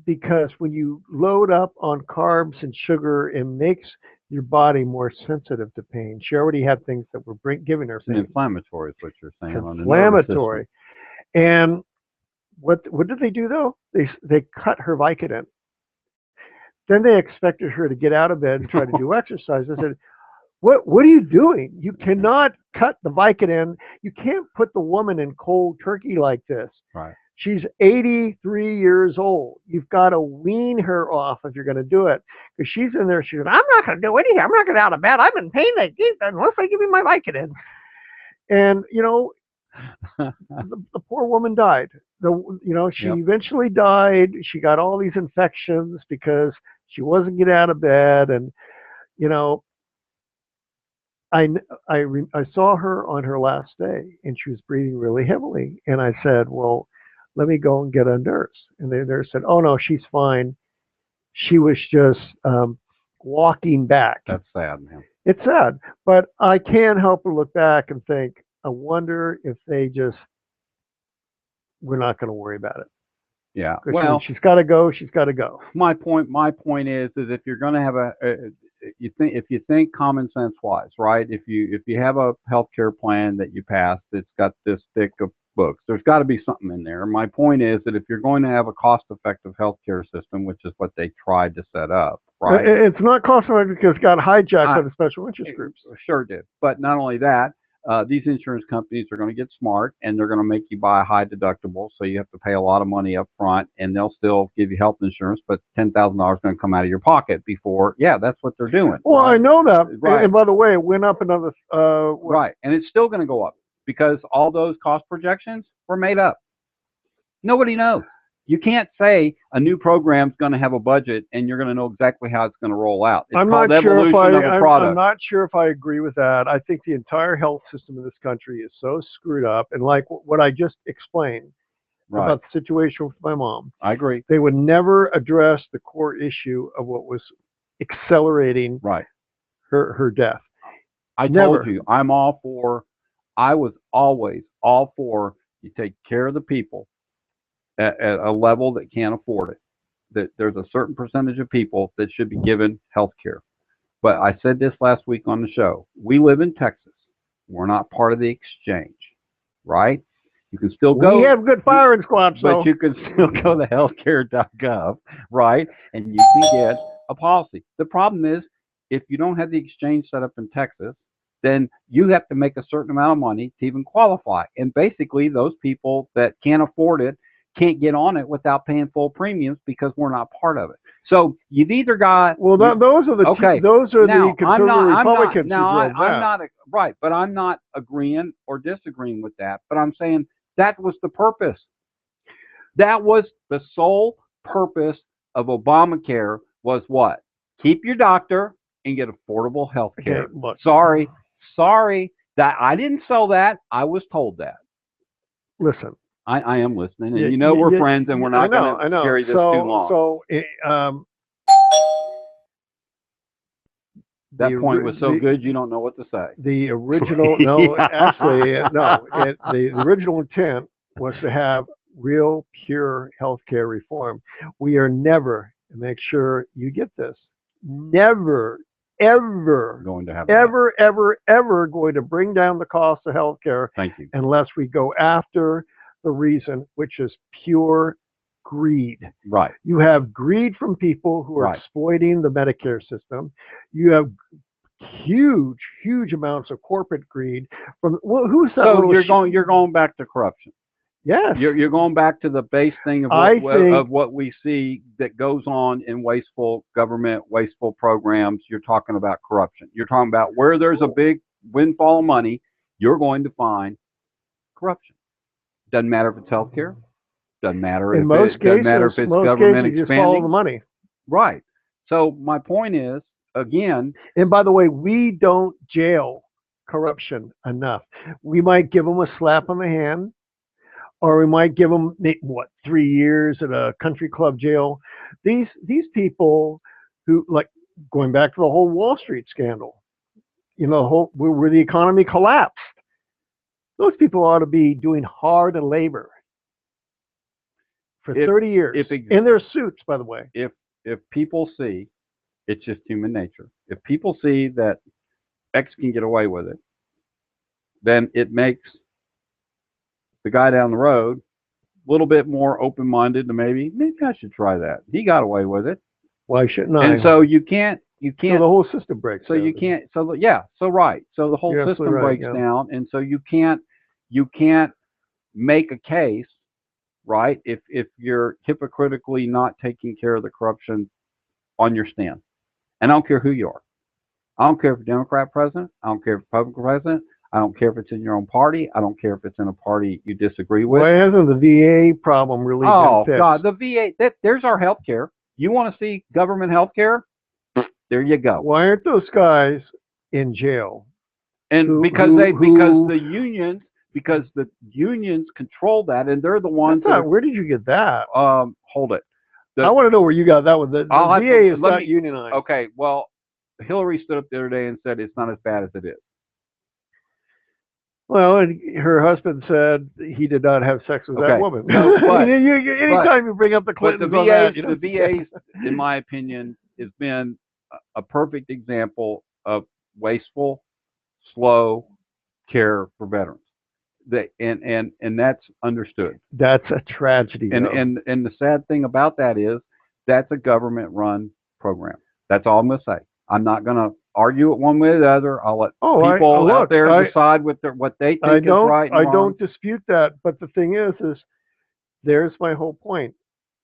because when you load up on carbs and sugar, it makes your body more sensitive to pain. She already had things that were giving her pain. Inflammatory is what you're saying. Inflammatory. And what did they do though? They cut her Vicodin. Then they expected her to get out of bed and try to do exercise. I said, What are you doing? You cannot cut the Vicodin. You can't put the woman in cold turkey like this. Right. She's 83 years old. You've got to wean her off if you're going to do it. Because she's in there, she's, I'm not going to do anything. I'm not going to get out of bed. I'm in pain unless they give me my Vicodin. And, the poor woman died. She Yep. eventually died. She got all these infections because she wasn't getting out of bed. And, you know, I saw her on her last day, and she was breathing really heavily. And I said, "Well, let me go and get a nurse." And the nurse said, "Oh no, she's fine. She was just walking back." That's sad, man. It's sad, but I can't help but look back and think, I wonder if they just we're not going to worry about it. Yeah. 'Cause Well, she's got to go. She's got to go. my point is if you're going to have if you think common sense wise, right? If you have a healthcare plan that you pass that's got this thick of books, there's got to be something in there. My point is that if you're going to have a cost-effective healthcare system, which is what they tried to set up, right? It's not cost effective because it got hijacked by the special interest groups. Sure did. But not only that, these insurance companies are going to get smart, and they're going to make you buy a high deductible, so you have to pay a lot of money up front, and they'll still give you health insurance, but $10,000 is going to come out of your pocket before. Yeah, that's what they're doing. Well, right? I know that. Right. And by the way, it went up another. Right, and it's still going to go up because all those cost projections were made up. Nobody knows. You can't say a new program's going to have a budget and you're going to know exactly how it's going to roll out. It's I'm called not sure if evolution of a product. I'm not sure if I agree with that. I think the entire health system in this country is so screwed up, and like what I just explained Right. about the situation with my mom, I agree. they would never address the core issue of what was accelerating Right. her death. I Never. told you, I'm all for. I was always all for you take care of the people at a level that can't afford it. That there's a certain percentage of people that should be given health care. But I said this last week on the show. We live in Texas. We're not part of the exchange, right? You can still go. We have good firing squads, but though. you can still go to healthcare.gov, right? And you can get a policy. The problem is, if you don't have the exchange set up in Texas, then you have to make a certain amount of money to even qualify. And basically, those people that can't afford it can't get on it without paying full premiums because we're not part of it. So you've either got Well, those are the okay. Those are Now, the conservative Republicans who drove that. I'm not right, but I'm not agreeing or disagreeing with that. But I'm saying that was the purpose. That was the sole purpose of Obamacare was what? Keep your doctor and get affordable health care. Okay, look. Sorry. That I didn't sell that. I was told that. Listen. I am listening, and we're friends, and we're not going to carry this too long. So, that point was so good, you don't know what to say. The original, the original intent was to have real, pure healthcare reform. We are never, and make sure you get this, never, ever going to have ever going to bring down the cost of healthcare. Thank you. Unless we go after the reason, which is pure greed. Right. You have greed from people who are exploiting the Medicare system. You have huge amounts of corporate greed from who's that? So you're going back to corruption. Yes. You're going back to the base thing of what we see that goes on in wasteful government, wasteful programs. You're talking about corruption. You're talking about where there's a big windfall of money, you're going to find corruption. Doesn't matter if it's healthcare. Doesn't matter if it's government expanding. Just follow the money. Right. So my point is, again. And by the way, we don't jail corruption enough. We might give them a slap on the hand, or we might give them 3 years at a country club jail. These people who, like, going back to the whole Wall Street scandal, where the economy collapsed. Those people ought to be doing hard labor for 30 years in their suits, by the way. If people see, it's just human nature. If people see that X can get away with it, then it makes the guy down the road a little bit more open-minded to maybe I should try that. He got away with it. Why shouldn't I? And so you can't you So can't. the whole system breaks So down. you can't. So yeah. So right. So the whole You're system absolutely right. breaks Yeah. down, and so you can't. You can't make a case, right? If you're hypocritically not taking care of the corruption on your stand, and I don't care who you are. I don't care if you're Democrat president. I don't care if Republican president. I don't care if it's in your own party. I don't care if it's in a party you disagree with. Why hasn't the VA problem really been fixed? God, the VA. There's our health care. You want to see government health care? There you go. Why aren't those guys in jail? And because the unions control that, and they're the ones that Where did you get that? hold it. I want to know where you got that one. The VA is not unionized. Okay, well, Hillary stood up the other day and said it's not as bad as it is. Well, and her husband said he did not have sex with that woman. No, but, anytime you bring up the Clintons on that, the VA's, in my opinion, has been a perfect example of wasteful, slow care for veterans. And that's understood. That's a tragedy. And the sad thing about that is that's a government-run program. That's all I'm going to say. I'm not going to argue it one way or the other. I'll let people out there decide what they think is right and wrong. I don't dispute that, but the thing is there's my whole point.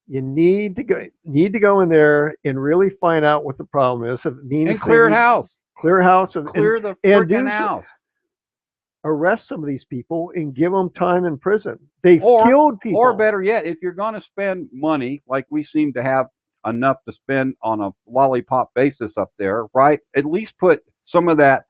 You need to go in there and really find out what the problem is. If it means and clear house, clear the freaking house. Arrest some of these people and give them time in prison. They've killed people. Or better yet, if you're going to spend money like we seem to have enough to spend on a lollipop basis up there, right? At least put some of that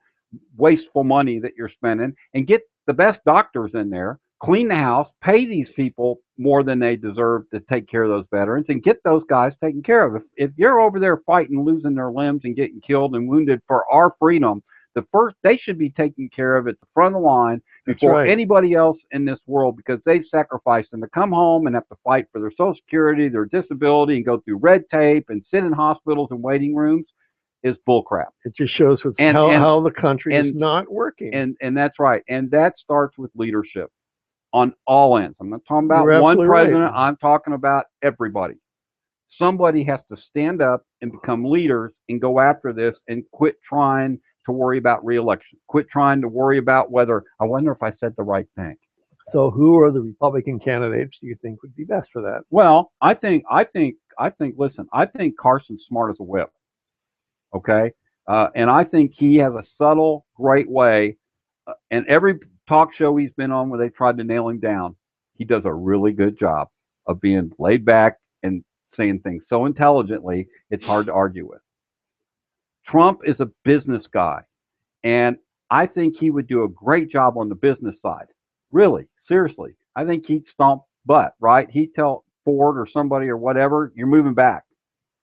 wasteful money that you're spending and get the best doctors in there, clean the house, pay these people more than they deserve to take care of those veterans, and get those guys taken care of. If you're over there fighting, losing their limbs and getting killed and wounded for our freedom, they should be taken care of at the front of the line before anybody else in this world, because they've sacrificed them to come home and have to fight for their Social Security, their disability, and go through red tape and sit in hospitals and waiting rooms is bullcrap. It just shows how the country is not working. And that's right. And that starts with leadership on all ends. I'm not talking about one president. I'm talking about everybody. Somebody has to stand up and become leaders and go after this and quit trying to worry about re-election. Quit trying to worry about whether, I wonder if I said the right thing. So who are the Republican candidates do you think would be best for that? Well, listen, I think Carson's smart as a whip. Okay? And I think he has a subtle, great way, and every talk show he's been on where they tried to nail him down, he does a really good job of being laid back and saying things so intelligently, it's hard to argue with. Trump is a business guy, and I think he would do a great job on the business side. Really, seriously. I think he'd stomp butt, right? He'd tell Ford or somebody or whatever, you're moving back,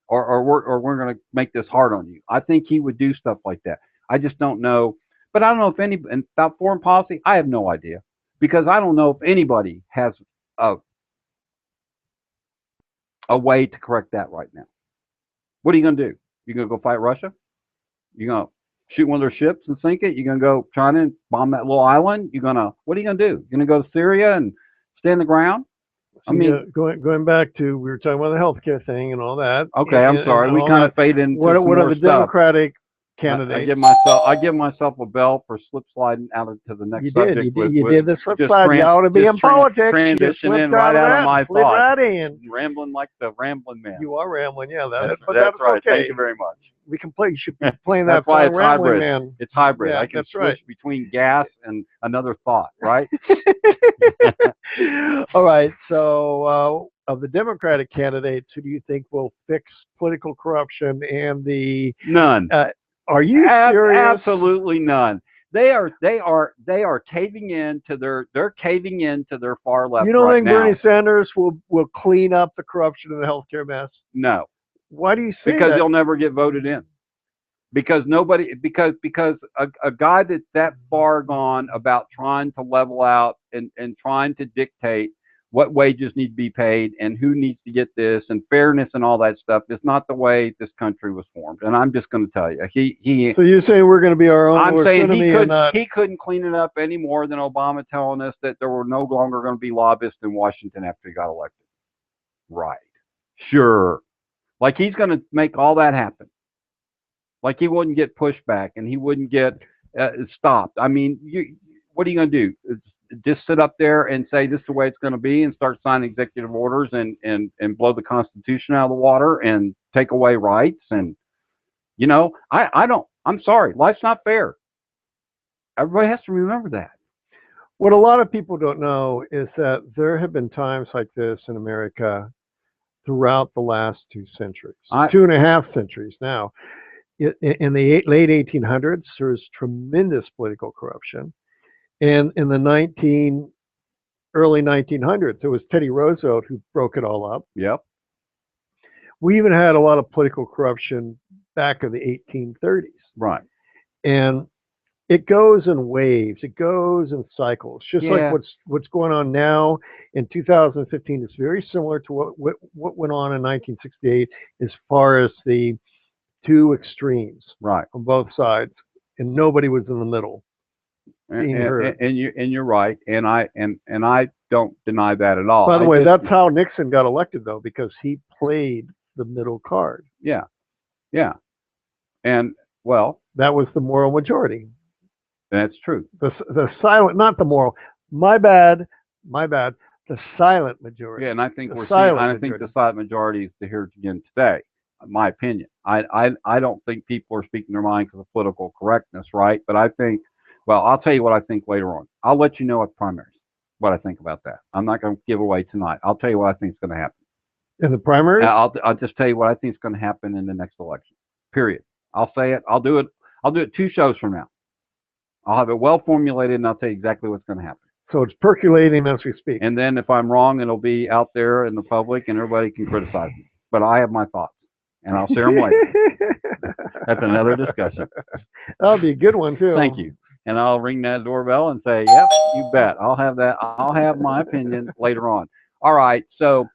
or we're going to make this hard on you. I think he would do stuff like that. I just don't know. But I don't know if about foreign policy, I have no idea, because I don't know if anybody has a way to correct that right now. What are you going to do? You going to go fight Russia? You're going to shoot one of their ships and sink it? You're going to go China and bomb that little island? What are you going to do? You're going to go to Syria and stand the ground? I mean, going back to, we were talking about the healthcare thing and all that. Okay, I'm sorry. We kind of fade into what are the Democratic candidates? I give myself a bell for slip sliding out to the next subject. You did the slip slide. You ought to be in politics. Transition in right out of my thoughts. Right in. Rambling like the rambling man. You are rambling, yeah. That's right. Okay. Thank you very much. We can play. You should be playing that. That's why it's hybrid. Man. It's hybrid. Yeah, I can switch between gas and another thought. Right. All right. So, of the Democratic candidates, who do you think will fix political corruption and the none? Are you serious? Absolutely none. They are caving in to they're caving into their far left. You don't think now. Bernie Sanders will clean up the corruption in the healthcare mess? No. Why do you say Because that? he'll never get voted in. Because a guy that's that far gone about trying to level out and trying to dictate what wages need to be paid and who needs to get this and fairness and all that stuff is not the way this country was formed. And I'm just going to tell you, he. So you're saying we're going to be our own? I'm saying he couldn't clean it up any more than Obama telling us that there were no longer going to be lobbyists in Washington after he got elected. Right. Sure. Like he's going to make all that happen. Like he wouldn't get pushback and he wouldn't get stopped. I mean, what are you going to do? Just sit up there and say this is the way it's going to be and start signing executive orders and blow the Constitution out of the water and take away rights? And, you know, I don't, I'm sorry, life's not fair. Everybody has to remember that. What a lot of people don't know is that there have been times like this in America throughout the last 2 centuries, 2.5 centuries now. In the late 1800s, there was tremendous political corruption. And in the early 1900s, it was Teddy Roosevelt who broke it all up. Yep. We even had a lot of political corruption back in the 1830s. Right. And it goes in waves. It goes in cycles. Just like what's going on now in 2015 is very similar to what went on in 1968 as far as the two extremes, right, on both sides, and nobody was in the middle. And you're right, and I don't deny that at all. By the way, that's how Nixon got elected, though, because he played the middle card. Yeah, yeah, and well, that was the moral majority. That's true. The silent, not the moral. My bad. The silent majority. Yeah, and I think I think the silent majority is here again today. In my opinion, I don't think people are speaking their mind because of political correctness, right? But I think, well, I'll tell you what I think later on. I'll let you know at primaries what I think about that. I'm not going to give away tonight. I'll tell you what I think is going to happen in the primaries. I'll just tell you what I think is going to happen in the next election. Period. I'll say it. I'll do it 2 shows from now. I'll have it well formulated, and I'll tell you exactly what's going to happen. So it's percolating as we speak. And then if I'm wrong, it'll be out there in the public, and everybody can criticize me. But I have my thoughts, and I'll share them later. That's another discussion. That'll be a good one, too. Thank you. And I'll ring that doorbell and say, yep, you bet. I'll have that. I'll have my opinion later on. All right. So,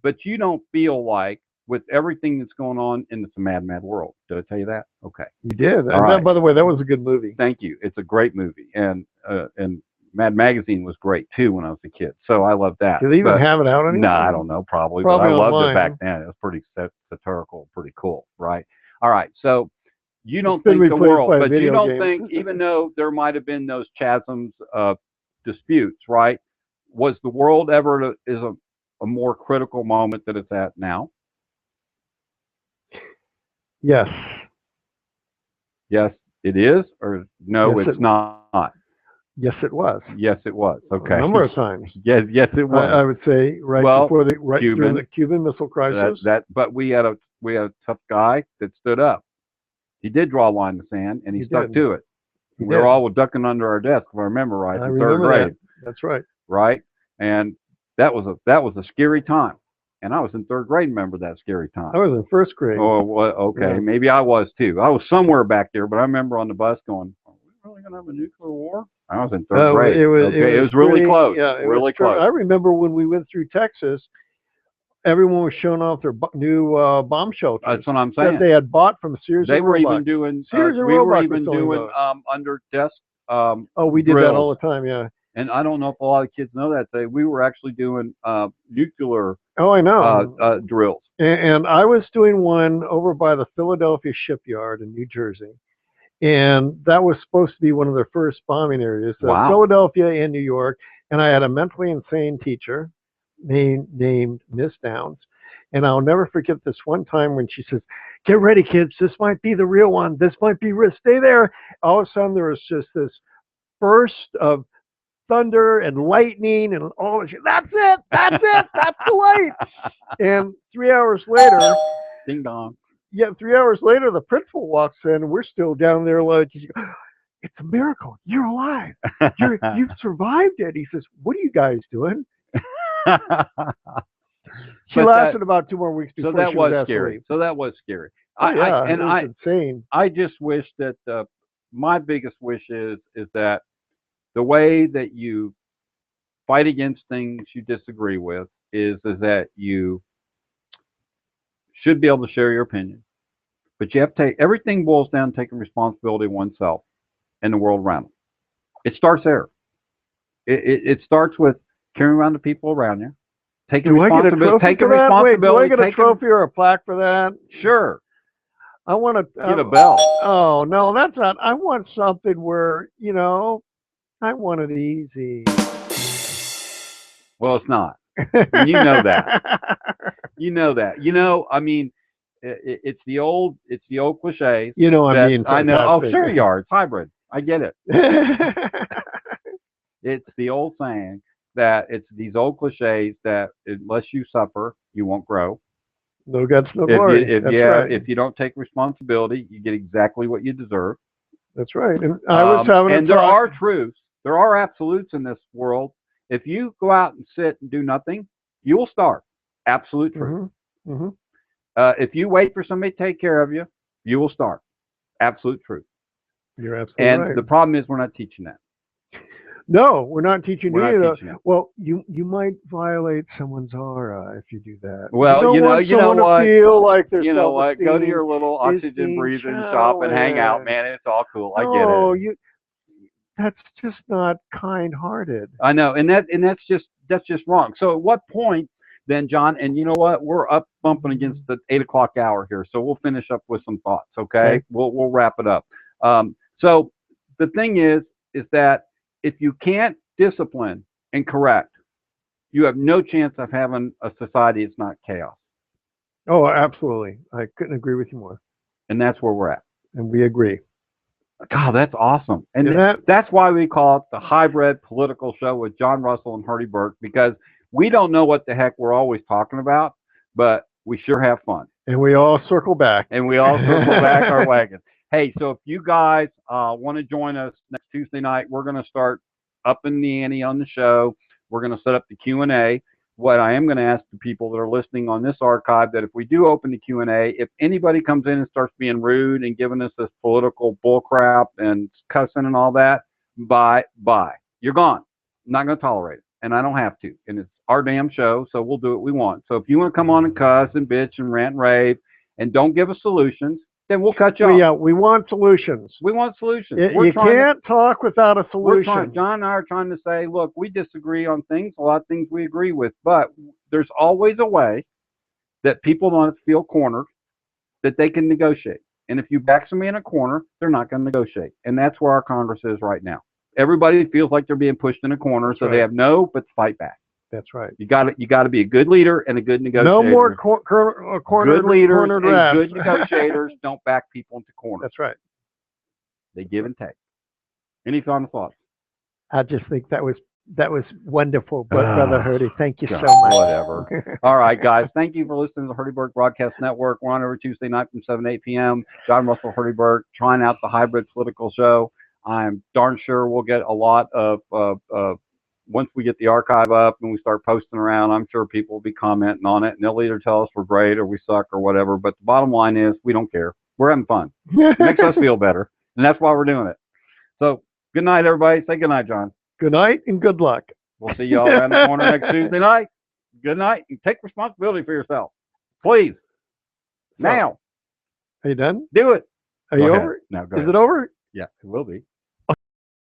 but you don't feel like, with everything that's going on in this mad world. Did I tell you that? Okay. You did. Right. By the way, that was a good movie. Thank you. It's a great movie. And Mad Magazine was great, too, when I was a kid. So I love that. Do they even have it out anymore? No, I don't know, probably but I loved it back then. It was pretty satirical, pretty cool, right? All right. So you don't think the world, but you don't think, even though there might have been those chasms of disputes, right? Was the world ever is a more critical moment that it's at now? Yes. Yes, it is, or no, yes, it's not. Yes, it was. Yes, it was. Okay. A number of times. Yes, it was. I would say before during the Cuban Missile Crisis. But we had a tough guy that stood up. He did draw a line in the sand, and he stuck to it. We were all ducking under our desk, if I remember right, in third grade. That's right. Right, and that was a scary time. And I was in third grade. Remember that scary time? I was in first grade. Oh, well, okay. Yeah. Maybe I was too. I was somewhere back there, but I remember on the bus going, "Are we really going to have a nuclear war?" I was in third grade. It was really close. Yeah, really close. I remember when we went through Texas, everyone was showing off their new bomb shelters. That's what I'm saying. That they had bought from Sears. They were even doing. We were even doing under desk. We did that all the time. Yeah. And I don't know if a lot of kids know that we were actually doing nuclear. Oh, I know. Drills. And I was doing one over by the Philadelphia shipyard in New Jersey. And that was supposed to be one of their first bombing areas. Wow. Philadelphia and New York. And I had a mentally insane teacher named Miss Downs. And I'll never forget this one time when she says, "Get ready, kids. This might be the real one. This might be risk. Stay there." All of a sudden, there was just this burst of thunder and lightning and all that shit. That's it. That's the light. And 3 hours later, ding dong. Yeah, 3 hours later, the principal walks in, and we're still down there like, "It's a miracle. You're alive. You've survived it." He says, "What are you guys doing?" She lasted about 2 more weeks before she was scary. So that was scary. It was insane. I just wish that my biggest wish is that the way that you fight against things you disagree with is that you should be able to share your opinion, but you have to everything boils down to taking responsibility of oneself and the world around them. It starts there. It starts with caring around the people around you, taking responsibility. Do I get a trophy or a plaque for that? Sure. I want to Get a belt. Oh no, that's not. I want something where I want it easy. Well, it's not. And you know that. You know that. I mean, it's the old cliches I'm that being I know. Oh, sarcastic. sure you are. It's hybrid. I get it. It's the old saying that it's these old cliches that unless you suffer, you won't grow. No guts, no If you glory. That's right. if you don't take responsibility, you get exactly what you deserve. That's right. And I was having a And there talk. are truths. There are absolutes in this world. If you go out and sit and do nothing, you will starve. Absolute truth. Hmm. Hmm. If you wait for somebody to take care of you, you will starve. Absolute truth. You're absolutely And right. the problem is we're not teaching that. No, we're not teaching We're any not of teaching that. it. Well, you might violate someone's aura if you do that. You Well, don't want you know someone to what? feel like their You know what? Go to self-esteem your little is oxygen being breathing shop and hang out, challenged. man. It's all cool. I get it. No, that's just not kind-hearted. I know, and that's just wrong. So at what point then, John? And you know what? We're up bumping against the 8 o'clock hour here, so we'll finish up with some thoughts. Okay, Okay. we'll wrap it up. So the thing is that if you can't discipline and correct, you have no chance of having a society that's not chaos, Oh, absolutely. I couldn't agree with you more. and that's where we're at. And we agree. God, that's awesome. And And that that's why we call it the hybrid political show with John Russell and Hurdie Burk, because we don't know what the heck we're always talking about, but we sure have fun. and we all circle back. And we all circle back our wagon. Hey, so if you guys want to join us next Tuesday night, we're going to start upping the ante on the show. We're going to set up the Q&A. What I am going to ask the people that are listening on this archive, that if we do open the Q&A, if anybody comes in and starts being rude and giving us this political bullcrap and cussing and all that, bye. You're gone. I'm not going to tolerate it, and I don't have to. And it's our damn show, so we'll do what we want. So if you want to come on and cuss and bitch and rant and rave and don't give us solutions, then we'll cut you off. We want solutions. We want solutions. You can't talk without a solution. John and I are trying to say, look, we disagree on things. A lot of things we agree with, but there's always a way that people don't feel cornered, that they can negotiate. And if you back somebody in a corner, they're not going to negotiate. And that's where our Congress is right now. Everybody feels like they're being pushed in a corner, so they have no but to fight back. That's right. You got to be a good leader and a good negotiator. No more cornered good leaders cornered and rats. good negotiators don't back people into corners. That's right. They give and take. Any final thoughts? I just think that was wonderful, Brother Hurdie. Thank you so much. Whatever. All right, guys. Thank you for listening to the Hurdie Burk Broadcast Network. We're on every Tuesday night from 7 to 8 p.m. John Russell, Hurdie Burk, trying out the hybrid political show. I'm darn sure we'll get a lot of once we get the archive up and we start posting around, I'm sure people will be commenting on it, and they'll either tell us we're great or we suck or whatever. But the bottom line is we don't care. We're having fun. It makes us feel better, and that's why we're doing it. So good night, everybody. Say good night, John. Good night and good luck. We'll see y'all around the corner next Tuesday night. Good night, and take responsibility for yourself. Please. Now. Are you done? Do it. Are you over? No, go Is ahead. it over? Yeah, it will be.